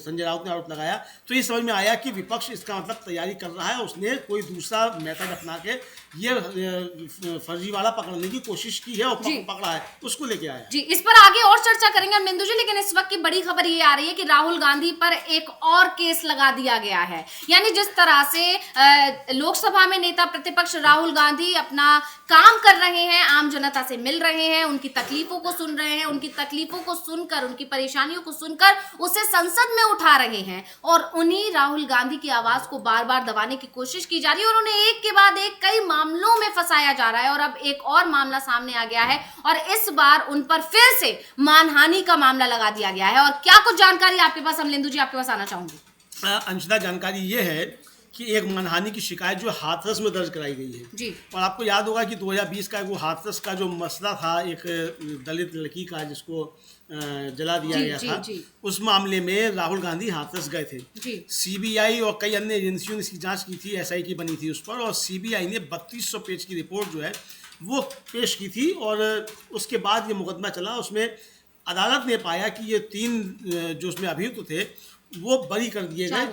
संजय राउत ने आरोप लगाया, तो ये समझ में आया कि विपक्ष इसका मतलब तैयारी कर रहा है, उसने कोई दूसरा मेथड अपना के ये फर्जीवाड़ा पकड़ने की कोशिश की है और पकड़ा है, उसको लेके आया जी। इस पर आगे और चर्चा करेंगे अमलेंदु जी, लेकिन इस वक्त की बड़ी खबर ये आ रही है कि राहुल गांधी पर एक और केस लगा दिया गया है। यानी जिस तरह से लोकसभा में नेता प्रतिपक्ष राहुल गांधी अपना काम कर रहे हैं, आम जनता से मिल रहे हैं, उनकी तकलीफों को सुन रहे हैं, उनकी तकलीफों को सुनकर, उनकी परेशानियों को सुनकर उसे संसद में उठा रहे हैं, और उन्हीं राहुल गांधी की आवाज को बार बार दबाने की कोशिश की जा रही है, और उन्हें एक के बाद एक कई मामलों में फंसाया जा रहा है। और अब एक और मामला सामने आ गया है, और इस बार उन पर फिर से मानहानि का मामला लगा दिया गया है। और क्या कुछ जानकारी आपके पास अमलेंदु जी, आपके पास आना चाहूंगी। अंशदा, जानकारी ये है कि एक मानहानि की शिकायत जो हाथरस में दर्ज कराई गई है जी। और आपको याद होगा कि 2020 का वो हाथरस का जो मसला था, एक दलित लड़की का जिसको जला दिया गया था, उस मामले में राहुल गांधी हाथरस गए थे। सीबीआई और कई अन्य एजेंसियों ने इसकी जांच की थी, एसआईटी बनी थी उस पर, और सीबीआई ने 3200 पेज की रिपोर्ट जो है वो पेश की थी, और उसके बाद ये मुकदमा चला। उसमें अदालत ने पाया कि ये 3 जो उसमें अभियुक्त थे वो बरी कर दिए गए,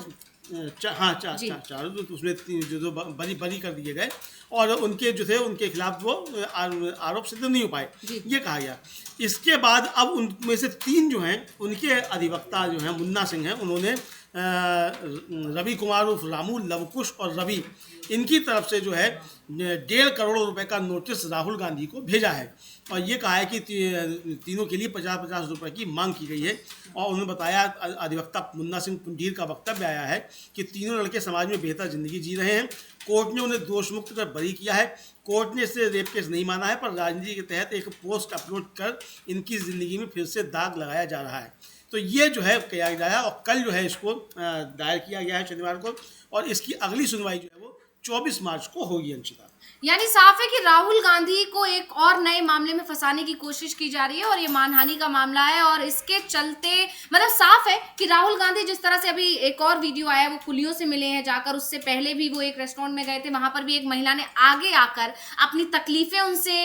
चारों, तो उसमें जो बरी कर दिए गए, और उनके जो थे उनके खिलाफ वो आरोप सिद्ध नहीं हो पाए, ये कहा गया। इसके बाद अब उनमें से 3 जो हैं, उनके अधिवक्ता जो हैं मुन्ना सिंह हैं, उन्होंने रवि कुमार उर्फ रामू, लवकुश और रवि, इनकी तरफ से जो है 1.5 करोड़ रुपए का नोटिस राहुल गांधी को भेजा है, और ये कहा है कि तीनों के लिए 50-50 रुपए की मांग की गई है। और उन्होंने बताया, अधिवक्ता मुन्ना सिंह पुंडीर का वक्तव्य आया है कि तीनों लड़के समाज में बेहतर जिंदगी जी रहे हैं, कोर्ट ने उन्हें दोष मुक्त कर बरी किया है, कोर्ट ने इसे रेप केस नहीं माना है, पर राजनीति के तहत एक पोस्ट अपलोड कर इनकी ज़िंदगी में फिर से दाग लगाया जा रहा है। तो ये जो है किया गया, और कल जो है इसको दायर किया गया है शनिवार को, और इसकी अगली सुनवाई जो है वो 24 मार्च को होगी अंशिता। यानी साफ है कि राहुल गांधी को एक और नए मामले में फंसाने की कोशिश की जा रही है और ये मानहानि का मामला है और इसके चलते मतलब साफ है कि राहुल गांधी जिस तरह से अभी एक और वीडियो आया वो कुलियों से मिले हैं जाकर, उससे पहले भी वो एक रेस्टोरेंट में गए थे, वहां पर भी एक महिला ने आगे आकर अपनी तकलीफें उनसे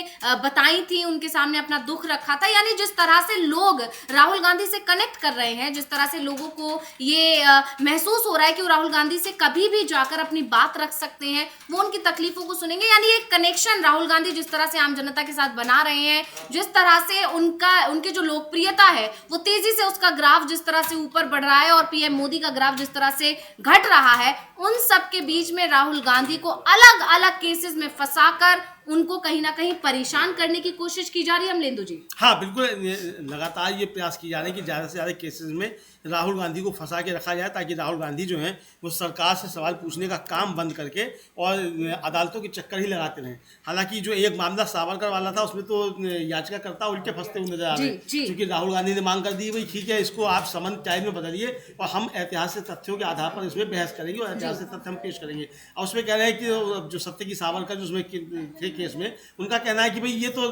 बताई थी, उनके सामने अपना दुख रखा था। यानी जिस तरह से लोग राहुल गांधी से कनेक्ट कर रहे हैं, जिस तरह से लोगों को ये महसूस हो रहा है कि वो राहुल गांधी से कभी भी जाकर अपनी बात रख सकते हैं, वो उनकी तकलीफों को सुनेंगे। यानी एक कनेक्शन राहुल गांधी जिस तरह से आम जनता के साथ बना रहे हैं, जिस तरह से उनकी जो लोकप्रियता है वो तेजी से उसका ग्राफ जिस तरह से ऊपर बढ़ रहा है और पीएम मोदी का ग्राफ जिस तरह से घट रहा है, उन सब के बीच में राहुल गांधी को अलग अलग केसेस में फंसाकर उनको कहीं ना कहीं परेशान करने की कोशिश की जा रही है। अमलेंदु जी, हाँ बिल्कुल, लगातार ये प्रयास किए जा रहे हैं कि ज़्यादा से ज़्यादा केसेस में राहुल गांधी को फंसा के रखा जाए, ताकि राहुल गांधी जो हैं वो सरकार से सवाल पूछने का काम बंद करके और अदालतों के चक्कर ही लगाते रहें। हालांकि जो एक मामला सावरकर वाला था उसमें तो याचिकाकर्ता उल्टे फंसते हुए नजर आ रहे हैं, क्योंकि राहुल गांधी ने मांग कर दी भाई ठीक है इसको आप समन टाइम में बदलिए और हम ऐतिहासिक तथ्यों के आधार पर इसमें बहस करेंगे और ऐतिहासिक तथ्य हम पेश करेंगे। और उसमें कह रहे हैं कि जो सत्य की सावरकर जो उसमें थे केस में, उनका कहना है कि भाई ये तो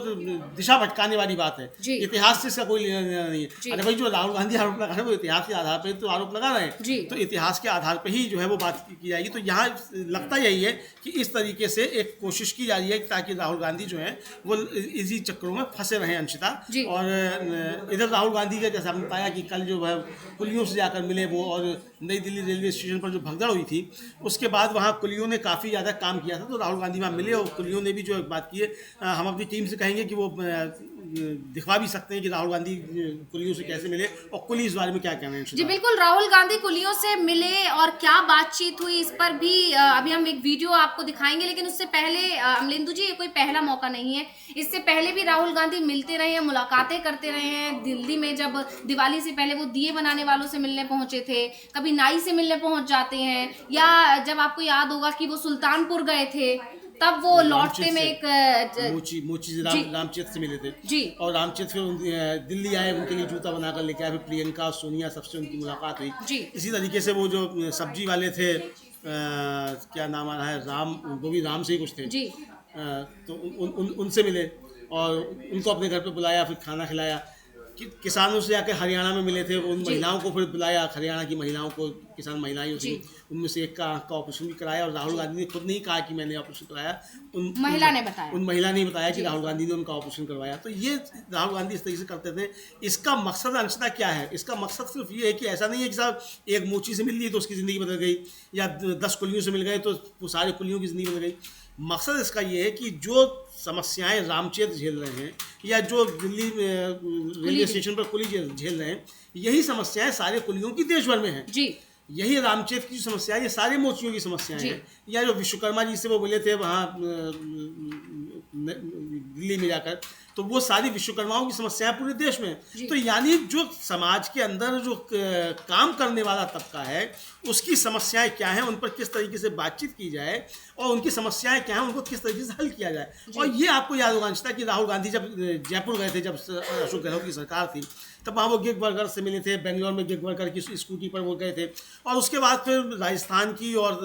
दिशा भटकाने वाली बात है, इतिहास से इसका कोई लेना देना नहीं है। अरे भाई जो राहुल गांधी आरोप लगा रहे हैं वो इतिहास के आधार पर तो आरोप लगा रहे हैं, तो इतिहास के आधार पर ही जो है वो बात की जाएगी। तो यहाँ लगता यही है कि इस तरीके से एक कोशिश की जा रही है ताकि राहुल गांधी जो है वो इसी चक्करों में फंसे रहे अंशिता। और इधर राहुल गांधी का जैसा हमने बताया कि कल जो है कुलियों से जाकर मिले वो, और नई दिल्ली रेलवे स्टेशन पर जो भगदड़ हुई थी उसके बाद वहाँ कुलियों ने काफ़ी ज़्यादा काम किया था, तो राहुल गांधी वहाँ मिले और कुलियों ने भी जो बात की है, हम अपनी टीम से कहेंगे कि वो दिखवा भी सकते हैं कि राहुल गांधी कुलियों से कैसे मिले और कुली इस बारे में क्या कहना है। जी बिल्कुल, राहुल गांधी कुलियों से मिले और क्या बातचीत हुई इस पर भी अभी हम एक वीडियो आपको दिखाएंगे, लेकिन उससे पहले अमलेंदु जी ये कोई पहला मौका नहीं है, इससे पहले भी राहुल गांधी मिलते रहे हैं, मुलाकातें करते रहे हैं। दिल्ली में जब दिवाली से पहले वो दिए बनाने वालों से मिलने पहुंचे थे, कभी नाई से मिलने पहुंच जाते हैं, या जब आपको याद होगा कि वो सुल्तानपुर गए थे तब वो लौटते में एक मोची से रामचेत से मिले थे जी, और रामचेत फिर दिल्ली आए, उनके लिए जूता बनाकर लेके आए, फिर प्रियंका और सोनिया सबसे उनकी मुलाकात हुई जी। इसी तरीके से वो जो सब्जी वाले थे क्या नाम आ रहा है, राम, वो भी राम से ही कुछ थे जी, तो उनसे मिले और उनको अपने घर पे बुलाया, फिर खाना खिलाया। किसानों से जाकर हरियाणा में मिले थे, उन महिलाओं को फिर बुलाया, हरियाणा की महिलाओं को, किसान महिलाएं थी, उनमें से एक का आँख का ऑपरेशन भी कराया और राहुल गांधी ने खुद नहीं कहा कि मैंने ऑपरेशन कराया, उन महिला ने बताया कि राहुल गांधी ने उनका ऑपरेशन करवाया। तो ये राहुल गांधी इस तरीके से करते थे। इसका मकसद अंशतः क्या है? इसका मकसद सिर्फ ये है कि ऐसा नहीं है कि साहब एक मोची से मिल ली तो उसकी ज़िंदगी बदल गई, या 10 कुलियों से मिल गए तो वो सारे कुलियों की ज़िंदगी बदल गई। मकसद इसका ये है कि जो समस्याएं रामचेत झेल रहे हैं या जो दिल्ली रेलवे स्टेशन पर कुली झेल रहे हैं, यही समस्याएं सारे कुलियों की देश भर में हैं जी। यही रामचेत की जो समस्या है, ये सारे मोचियों की समस्याएं हैं। या जो विश्वकर्मा जी से वो बोले थे वहाँ दिल्ली में जाकर, तो वो सारी विश्वकर्माओं की समस्याएं पूरे देश में। तो यानी जो समाज के अंदर जो काम करने वाला तबका है उसकी समस्याएं क्या हैं, उन पर किस तरीके से बातचीत की जाए और उनकी समस्याएं क्या हैं, उनको किस तरीके से हल किया जाए। और ये आपको याद होगा अंशिता कि राहुल गांधी जब जयपुर गए थे, जब अशोक गहलोत की सरकार थी, तब वहाँ वो गिग वर्कर से मिले थे, बेंगलोर में गिग वर्कर की स्कूटी पर वो गए थे, और उसके बाद फिर राजस्थान की और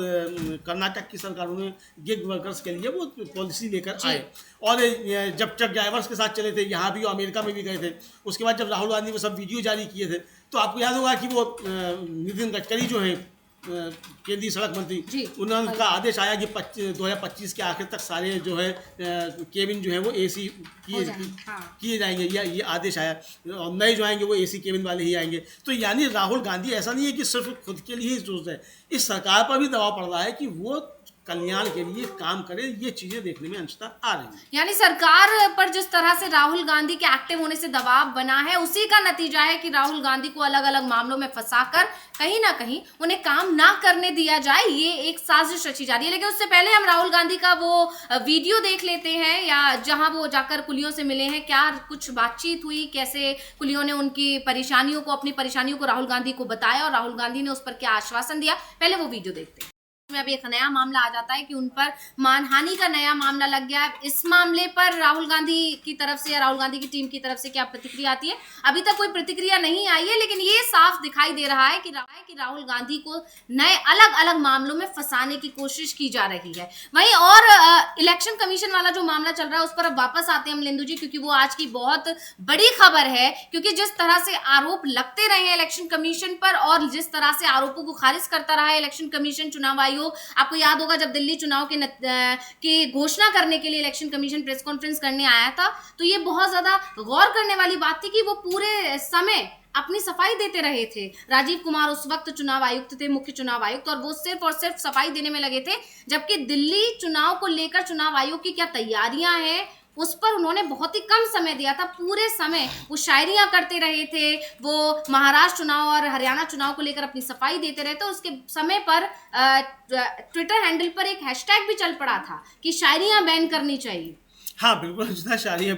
कर्नाटक की सरकारों ने गिग वर्कर्स के लिए वो पॉलिसी लेकर आए, और जब ट्रक ड्राइवर्स के साथ चले थे, यहाँ भी अमेरिका में भी गए थे। उसके बाद जब राहुल गांधी वो सब वीडियो जारी किए थे, तो आपको याद होगा कि वो नितिन गडकरी जो है केंद्रीय सड़क मंत्री, उन्होंने उनका आदेश आया कि 2025 के आखिर तक सारे जो है केबिन जो है वो एसी किए जाएंगे, या ये आदेश आया, और नए जो आएंगे वो एसी केबिन वाले ही आएंगे। तो यानी राहुल गांधी ऐसा नहीं है कि सिर्फ खुद के लिए ही सोच रहे हैं, इस सरकार पर भी दबाव पड़ रहा है कि वो कल्याण के लिए काम करे। ये चीजें देखने में अंशतः आ रही है। यानी सरकार पर जिस तरह से राहुल गांधी के एक्टिव होने से दबाव बना है, उसी का नतीजा है कि राहुल गांधी को अलग अलग मामलों में फंसाकर कहीं ना कहीं उन्हें काम ना करने दिया जाए, ये एक साजिश रची जा रही है। लेकिन उससे पहले हम राहुल गांधी का वो वीडियो देख लेते हैं, या जहां वो जाकर कुलियों से मिले हैं, क्या कुछ बातचीत हुई, कैसे कुलियों ने उनकी परेशानियों को, अपनी परेशानियों को राहुल गांधी को बताया और राहुल गांधी ने उस पर क्या आश्वासन दिया। पहले वो वीडियो देखते हैं। में अब एक नया मामला आ जाता है कि उन पर मानहानि का नया मामला लग गया है। इस मामले पर राहुल गांधी की तरफ से या राहुल गांधी की टीम की तरफ से क्या प्रतिक्रिया आती है? अभी तक कोई प्रतिक्रिया नहीं आई है, लेकिन ये साफ दिखाई दे रहा है कि राहुल गांधी को नए अलग अलग मामलों में फंसाने की कोशिश की जा रही है। वहीं और इलेक्शन कमीशन वाला जो मामला चल रहा है उस पर अब वापस आते हैं हम लेंदु जी, क्योंकि वो आज की बहुत बड़ी खबर है। क्योंकि जिस तरह से आरोप लगते रहे हैं इलेक्शन कमीशन पर और जिस तरह से आरोपों को खारिज करता रहा है इलेक्शन कमीशन, चुनाव आयोग, आपको याद होगा जब दिल्ली चुनाव की घोषणा करने के लिए इलेक्शन कमीशन प्रेस कॉन्फ्रेंस करने आया था, तो ये बहुत ज्यादा गौर करने वाली बात थी कि वो पूरे समय अपनी सफाई देते रहे थे। राजीव कुमार उस वक्त चुनाव आयुक्त थे, मुख्य चुनाव आयुक्त, और वो सिर्फ और सिर्फ सफाई देने में लगे थे, जबकि दिल्ली चुनाव को लेकर चुनाव आयोग की क्या तैयारियां हैं उस पर उन्होंने बहुत ही कम समय दिया था। पूरे समय वो शायरियां करते रहे थे, वो महाराष्ट्र चुनाव और हरियाणा चुनाव को लेकर अपनी सफाई देते रहे थे। उसके समय पर ट्विटर हैंडल पर एक हैशटैग भी चल पड़ा था कि शायरियां बैन करनी चाहिए। हाँ बिल्कुल, जितना शायरियाँ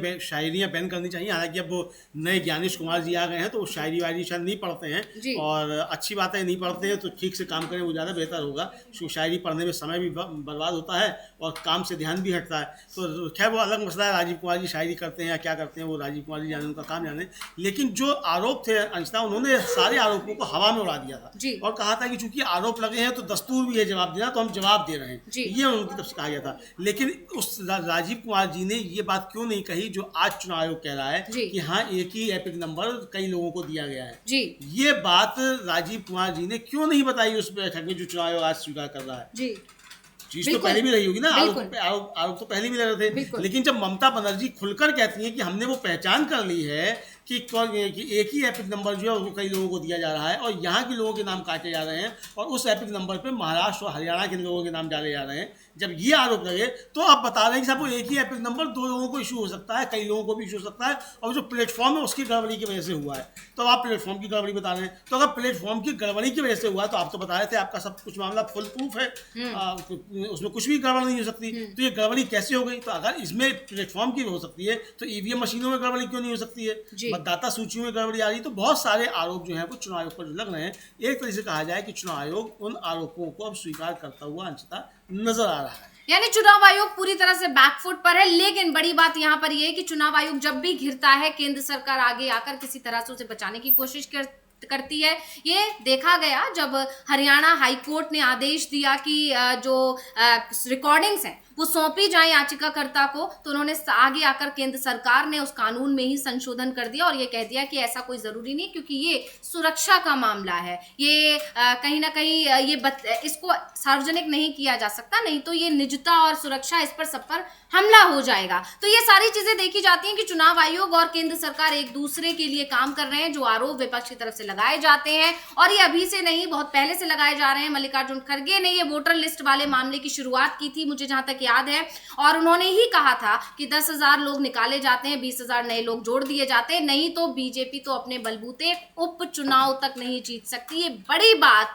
बैन करनी चाहिए। हालांकि अब वो नए ज्ञानेश कुमार जी आ गए हैं तो वो शायरी वायरी शायद नहीं पढ़ते हैं, और अच्छी बात है, नहीं पढ़ते हैं तो ठीक से काम करें, वो ज़्यादा बेहतर होगा। क्योंकि शायरी पढ़ने में समय भी बर्बाद होता है और काम से ध्यान भी हटता है। तो खैर वो अलग मसला है, राजीव कुमार जी शायरी करते हैं या क्या करते हैं वो राजीव कुमार जी जाने, उनका काम जाने। लेकिन जो आरोप थे अंशिता, उन्होंने सारे आरोपों को हवा में उड़ा दिया था और कहा था कि चूंकि आरोप लगे हैं तो दस्तूर भी है जवाब देना, तो हम जवाब दे रहे हैं, ये उनकी तरफ से कहा गया था। लेकिन उस राजीव कुमार जी ने ये बात क्यों नहीं कही जो आज चुनाव आयोग कह रहा है कि हाँ एक ही एपिक नंबर कई लोगों को दिया गया है ये बात राजीव कुमार जी ने क्यों नहीं बताई उस बैठक में जो चुनाव आयोग आज स्वीकार कर रहा है? चीज तो पहले भी रही होगी ना, आरोप तो पहले भी लग रहे थे। लेकिन जब ममता बनर्जी खुलकर कहती हैं कि हमने वो पहचान कर ली है कि एक ही एपिक नंबर जो है वो कई लोगों को दिया जा रहा है और यहाँ के लोगों के नाम काटे जा रहे हैं और उस एपिक नंबर पे महाराष्ट्र और हरियाणा के लोगों के नाम डाले जा रहे हैं, जब ये आरोप लगे तो आप बता रहे हैं कि साहब वो एक ही एपिक नंबर दो लोगों को इशू हो सकता है, कई लोगों को भी इशू हो सकता है, और जो प्लेटफॉर्म है उसकी गड़बड़ी की वजह से हुआ है। तो आप प्लेटफॉर्म की गड़बड़ी बता रहे हैं, तो अगर प्लेटफॉर्म की गड़बड़ी की वजह से हुआ तो आप तो बता रहे थे आपका सब कुछ मामला फुल प्रूफ है, उसमें कुछ भी गड़बड़ नहीं हो सकती। तो ये गड़बड़ी कैसे हो गई? तो अगर इसमें प्लेटफॉर्म की हो सकती है तो ईवीएम मशीनों में गड़बड़ी क्यों नहीं हो सकती है, मतदाता सूचियों में गड़बड़ी आ रही? तो बहुत सारे आरोप जो है वो चुनाव आयोग पर लग रहे हैं। एक तरह से कहा जाए कि चुनाव आयोग उन आरोपों को अब स्वीकार करता हुआ अंशतः नजर आ रहा है। यानी चुनाव आयोग पूरी तरह से बैकफुट पर है। लेकिन बड़ी बात यहाँ पर यह है कि चुनाव आयोग जब भी घिरता है, केंद्र सरकार आगे आकर किसी तरह से उसे बचाने की कोशिश करती है। ये देखा गया जब हरियाणा हाईकोर्ट ने आदेश दिया कि जो रिकॉर्डिंग्स हैं वो सौंपी जाए याचिकाकर्ता को, तो उन्होंने आगे आकर केंद्र सरकार ने उस कानून में ही संशोधन कर दिया और ये कह दिया कि ऐसा कोई जरूरी नहीं, क्योंकि ये सुरक्षा का मामला है, ये कहीं ना कहीं इसको सार्वजनिक नहीं किया जा सकता, नहीं तो ये निजता और सुरक्षा इस पर सब पर हमला हो जाएगा। तो ये सारी चीजें देखी जाती हैं कि चुनाव आयोग और केंद्र सरकार एक दूसरे के लिए काम कर रहे हैं। जो आरोप विपक्ष की तरफ से लगाए जाते हैं, और ये अभी से नहीं बहुत पहले से लगाए जा रहे हैं। मल्लिकार्जुन खड़गे ने ये वोटर लिस्ट वाले मामले की शुरुआत की थी, मुझे जहां तक याद है, और उन्होंने ही कहा था कि 10,000 लोग निकाले जाते हैं, 20,000 नए लोग जोड़ दिए जाते हैं, नहीं तो बीजेपी तो अपने बलबूते उपचुनाव तक नहीं जीत सकती। ये बड़ी बात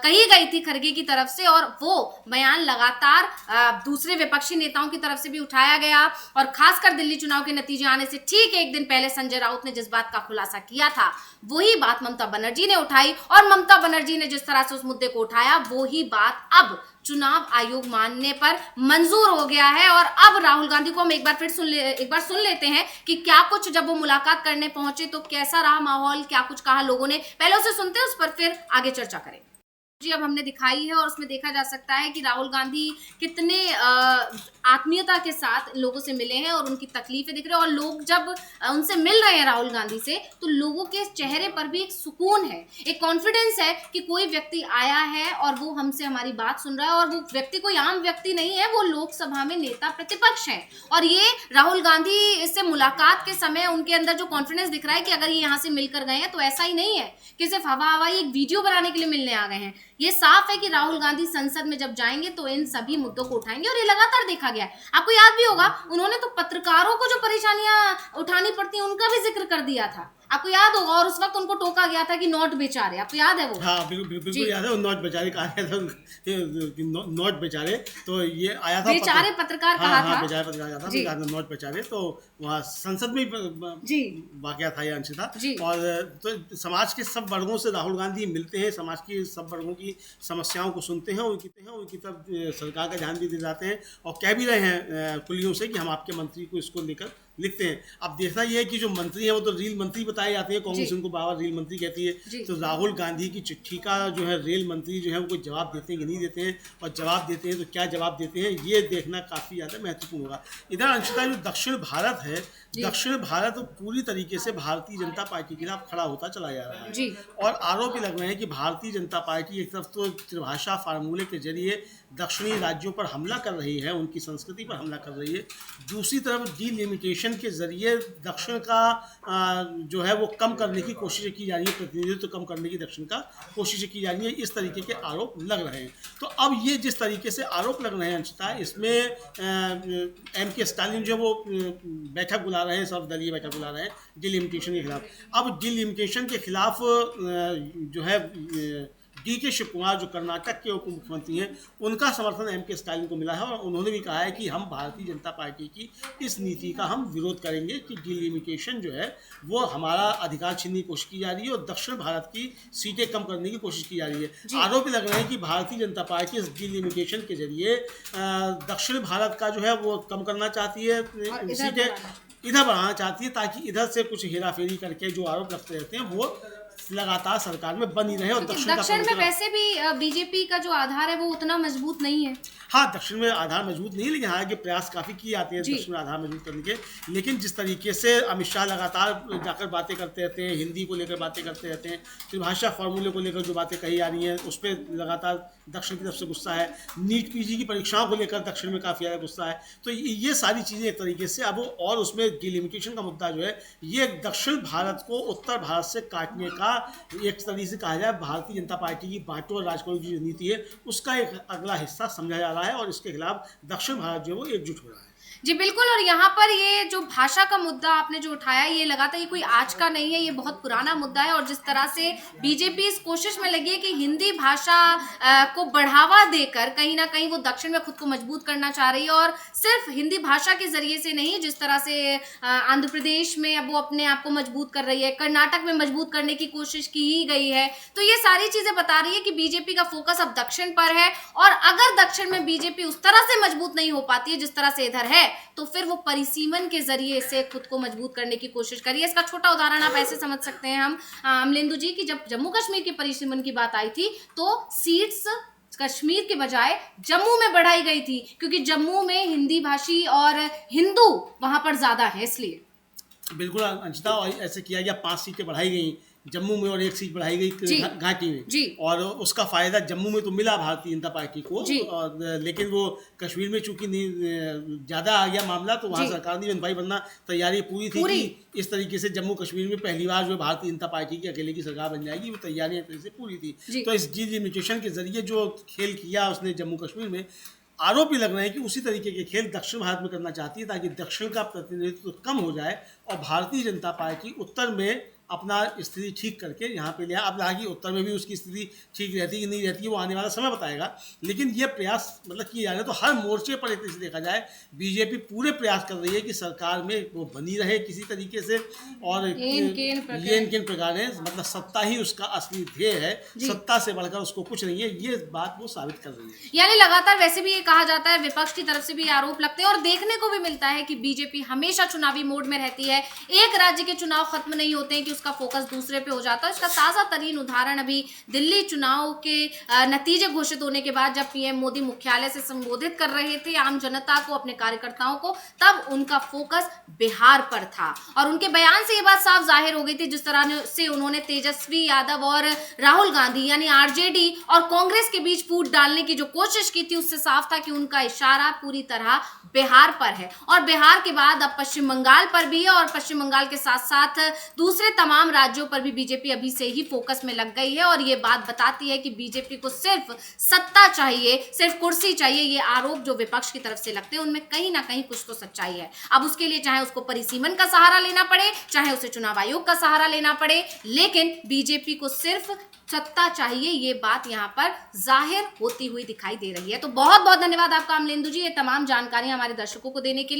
कही गई थी खड़गे की तरफ से, और वो बयान लगातार दूसरे विपक्षी नेताओं की तरफ से भी उठाया गया। और खासकर दिल्ली चुनाव के नतीजे आने से ठीक एक दिन पहले संजय राउत ने जिस बात का खुलासा किया था, वही बात ममता बनर्जी ने उठाई, और ममता बनर्जी ने जिस तरह से उस मुद्दे को उठाया, वही बात अब चुनाव आयोग मानने पर मंजूर हो गया है। और अब राहुल गांधी को हम एक बार सुन लेते हैं कि क्या कुछ जब वो मुलाकात करने पहुंचे तो कैसा रहा माहौल, क्या कुछ कहा लोगों ने। पहले उसे सुनते हैं, उस पर फिर आगे चर्चा करें। जी अब हमने दिखाई है और उसमें देखा जा सकता है कि राहुल गांधी कितने आत्मीयता के साथ लोगों से मिले हैं और उनकी तकलीफें दिख रही है। और लोग जब उनसे मिल रहे हैं राहुल गांधी से, तो लोगों के चेहरे पर भी एक सुकून है, एक कॉन्फिडेंस है कि कोई व्यक्ति आया है और वो हमसे हमारी बात सुन रहा है। और वो व्यक्ति कोई आम व्यक्ति नहीं है, वो लोकसभा में नेता प्रतिपक्ष है। और ये राहुल गांधी से मुलाकात के समय उनके अंदर जो कॉन्फिडेंस दिख रहा है कि अगर ये यहाँ से मिलकर गए हैं तो ऐसा ही नहीं है कि सिर्फ हवाई एक वीडियो बनाने के लिए मिलने आ गए हैं। ये साफ है कि राहुल गांधी संसद में जब जाएंगे तो इन सभी मुद्दों को उठाएंगे, और ये लगातार देखा गया है। आपको याद भी होगा, उन्होंने तो पत्रकारों को जो परेशानियां उठानी पड़ती हैं उनका भी जिक्र कर दिया था। आपको याद होगा, और उस वक्त उनको टोका गया था कि नोट बेचारे, आपको याद है वो? हाँ बिल्कुल याद है, वो नोट बेचारे कहा गया था कि नोट बेचारे, तो ये आया था बेचारे पत्रकार हाँ कहा हाँ था। बेचारे पत्रकार कहा था, जी। कहा था नोट बेचारे, तो वहाँ संसद में जी। वाकया था ये अंशिता। जी। और तो समाज के सब वर्गों से राहुल गांधी मिलते हैं, समाज की सब वर्गों की समस्याओं को सुनते हैं, उनकी तरफ सरकार का ध्यान भी दिलाते हैं, और कह भी रहे हैं कुलियों से कि हम आपके मंत्री को इसको लेकर लिखते हैं। अब देखना यह है कि जो मंत्री है वो तो रेल मंत्री बताए जाते हैं, कांग्रेस उनको बार रेल मंत्री कहती है, तो राहुल गांधी की चिट्ठी का जो है रेल मंत्री जो है वो कोई जवाब देते हैं कि नहीं देते हैं, और जवाब देते हैं तो क्या जवाब देते हैं, ये देखना काफ़ी ज़्यादा महत्वपूर्ण होगा। इधर अंशिता जो दक्षिण भारत है, दक्षिण भारत पूरी तरीके से भारतीय जनता पार्टी के खिलाफ खड़ा होता चला जा रहा है, और आरोप भी लग रहे हैं कि भारतीय जनता पार्टी एक तरफ तो त्रिभाषा फार्मूले के जरिए दक्षिणी राज्यों पर हमला कर रही है, उनकी संस्कृति पर हमला कर रही है, दूसरी तरफ डिलिमिटेशन के जरिए दक्षिण का जो है वो कम करने की कोशिश की जा रही है, प्रतिनिधित्व तो कम करने की दक्षिण का कोशिश की जा रही है, इस तरीके के आरोप लग रहे हैं। तो अब ये जिस तरीके से आरोप लग रहे हैं अंशिता, इसमें M.K. स्टालिन जो वो बैठक बुला रहे हैं, सर्वदलीय बैठक बुला रहे हैं डिलिमिटेशन के खिलाफ। अब डिलिमिटेशन के खिलाफ जो है D.K. शिव कुमार जो कर्नाटक के उप मुख्यमंत्री हैं, उनका समर्थन M.K. स्टालिन को मिला है, और उन्होंने भी कहा है कि हम भारतीय जनता पार्टी की इस नीति का हम विरोध करेंगे कि डिलिमिटेशन जो है वो हमारा अधिकार छीनने की कोशिश की जा रही है, और दक्षिण भारत की सीटें कम करने की कोशिश की जा रही है। आरोप भी लग रहे हैं कि भारतीय जनता पार्टी इस डिलिमिटेशन के जरिए दक्षिण भारत का जो है वो कम करना चाहती है, सीटें इधर बढ़ाना चाहती है, ताकि इधर से कुछ हेराफेरी करके जो आरोप लगते रहते हैं वो लगातार सरकार में बनी रहे। और दक्षिण में वैसे भी बीजेपी का जो आधार है वो उतना मजबूत नहीं है। हाँ, दक्षिण में आधार मजबूत नहीं है, लेकिन हालांकि प्रयास काफ़ी किए जाते हैं दक्षिण में आधार मजबूत करने के। लेकिन जिस तरीके से अमित शाह लगातार जाकर बातें करते रहते हैं, हिंदी को लेकर बातें करते रहते हैं, त्रिभाषा फार्मूले को लेकर जो बातें कही जा रही हैं उस पर लगातार दक्षिण की तरफ से गुस्सा है, नीट पीजी की परीक्षाओं को लेकर दक्षिण में काफ़ी ज़्यादा गुस्सा है। तो ये सारी चीज़ें एक तरीके से अब, और उसमें डिलिमिटेशन का मुद्दा जो है ये दक्षिण भारत को उत्तर भारत से काटने का एक तरीके से कहा जाए भारतीय जनता पार्टी की बांटो और राज करो की जो नीति है उसका एक अगला हिस्सा समझा जा रहा है, और इसके खिलाफ दक्षिण भारत जो है वो एकजुट हो रहा है। जी बिल्कुल। और यहाँ पर ये जो भाषा का मुद्दा आपने जो उठाया, ये लगातार, ये कोई आज का नहीं है, ये बहुत पुराना मुद्दा है। और जिस तरह से बीजेपी इस कोशिश में लगी है कि हिंदी भाषा को बढ़ावा देकर कहीं ना कहीं वो दक्षिण में खुद को मजबूत करना चाह रही है, और सिर्फ हिंदी भाषा के जरिए से नहीं, जिस तरह से आंध्र प्रदेश में अब वो अपने आप को मजबूत कर रही है, कर्नाटक में मजबूत करने की कोशिश की ही गई है। तो ये सारी चीजें बता रही है कि बीजेपी का फोकस अब दक्षिण पर है, और अगर दक्षिण में बीजेपी उस तरह से मजबूत नहीं हो पाती है जिस तरह से इधर है, तो फिर वो परिसीमन के जरिए से खुद को मजबूत करने की कोशिश करिए। इसका छोटा उदाहरण आप ऐसे समझ सकते हैं हम अमलेंदु जी की, जब जम्मू कश्मीर के परिसीमन की बात आई थी तो सीट्स कश्मीर के बजाय जम्मू में बढ़ाई गई थी, क्योंकि जम्मू में हिंदी भाषी और हिंदू वहां पर ज्यादा है, इसलिए। बिल्कुल अंशिता, और ऐसे किया गया, 5 सीटें बढ़ाई गई जम्मू में और 1 सीट बढ़ाई गई घाटी में जी। और उसका फायदा जम्मू में तो मिला भारतीय जनता पार्टी को, और लेकिन वो कश्मीर में चूंकि ज्यादा आ गया मामला, तो वहाँ सरकार नहीं बन पाई, वरना तैयारी पूरी थी कि इस तरीके से जम्मू कश्मीर में पहली बार जो भारतीय जनता पार्टी की अकेले की सरकार बन जाएगी, वो तैयारियां से पूरी थी। तो इस डिलिमिटेशन के जरिए जो खेल किया उसने जम्मू कश्मीर में, आरोप भी लग रहे हैं कि उसी तरीके के खेल दक्षिण भारत में करना चाहती है, ताकि दक्षिण का प्रतिनिधित्व कम हो जाए और भारतीय जनता पार्टी उत्तर में अपना स्थिति ठीक करके यहाँ पे लिया। अब हालांकि उत्तर में भी उसकी स्थिति ठीक रहती कि नहीं रहती है वो आने वाला समय बताएगा, लेकिन ये प्रयास मतलब किए जा रहे हैं। तो हर मोर्चे पर एक से देखा जाए बीजेपी पूरे प्रयास कर रही है कि सरकार में वो बनी रहे किसी तरीके से, और केन प्रकार है, मतलब सत्ता ही उसका असली ध्येय है, सत्ता से बढ़कर उसको कुछ नहीं है, ये बात वो साबित कर रही है। यानी लगातार वैसे भी ये कहा जाता है, विपक्ष की तरफ से भी आरोप लगते हैं और देखने को भी मिलता है कि बीजेपी हमेशा चुनावी मोड में रहती है। एक राज्य के चुनाव खत्म नहीं होते हैं कि उसका फोकस दूसरे पे हो जाता है। इसका ताजा तरीन उदाहरण अभी दिल्ली चुनाव के नतीजे घोषित होने के बाद जब पीएम मोदी मुख्यालय से संबोधित कर रहे थे आम जनता को, अपने कार्यकर्ताओं को, तब उनका फोकस बिहार पर था और उनके बयान से ये बात साफ जाहिर हो गई थी। जिस तरह से उन्होंने तेजस्वी यादव और राहुल गांधी यानी आरजेडी और कांग्रेस के बीच फूट डालने की जो कोशिश की थी, उससे साफ था कि उनका इशारा पूरी तरह बिहार पर है और बिहार के बाद अब पश्चिम बंगाल पर भी है और पश्चिम बंगाल के साथ साथ दूसरे तमाम राज्यों पर भी बीजेपी अभी से ही फोकस में लग गई है और ये बात बताती है कि बीजेपी को सिर्फ सत्ता चाहिए, सिर्फ कुर्सी चाहिए। ये आरोप जो विपक्ष की तरफ से लगते हैं उनमें कहीं ना कहीं कुछ तो सच्चाई है। अब उसके लिए चाहे उसको परिसीमन का सहारा लेना पड़े, चाहे उसे चुनाव आयोग का सहारा लेना पड़े, लेकिन बीजेपी को सिर्फ सत्ता चाहिए, ये बात यहाँ पर जाहिर होती हुई दिखाई दे रही है। तो बहुत बहुत धन्यवाद आपका अमलेंदु जी, ये तमाम जानकारी हमारे दर्शकों को देने के लिए।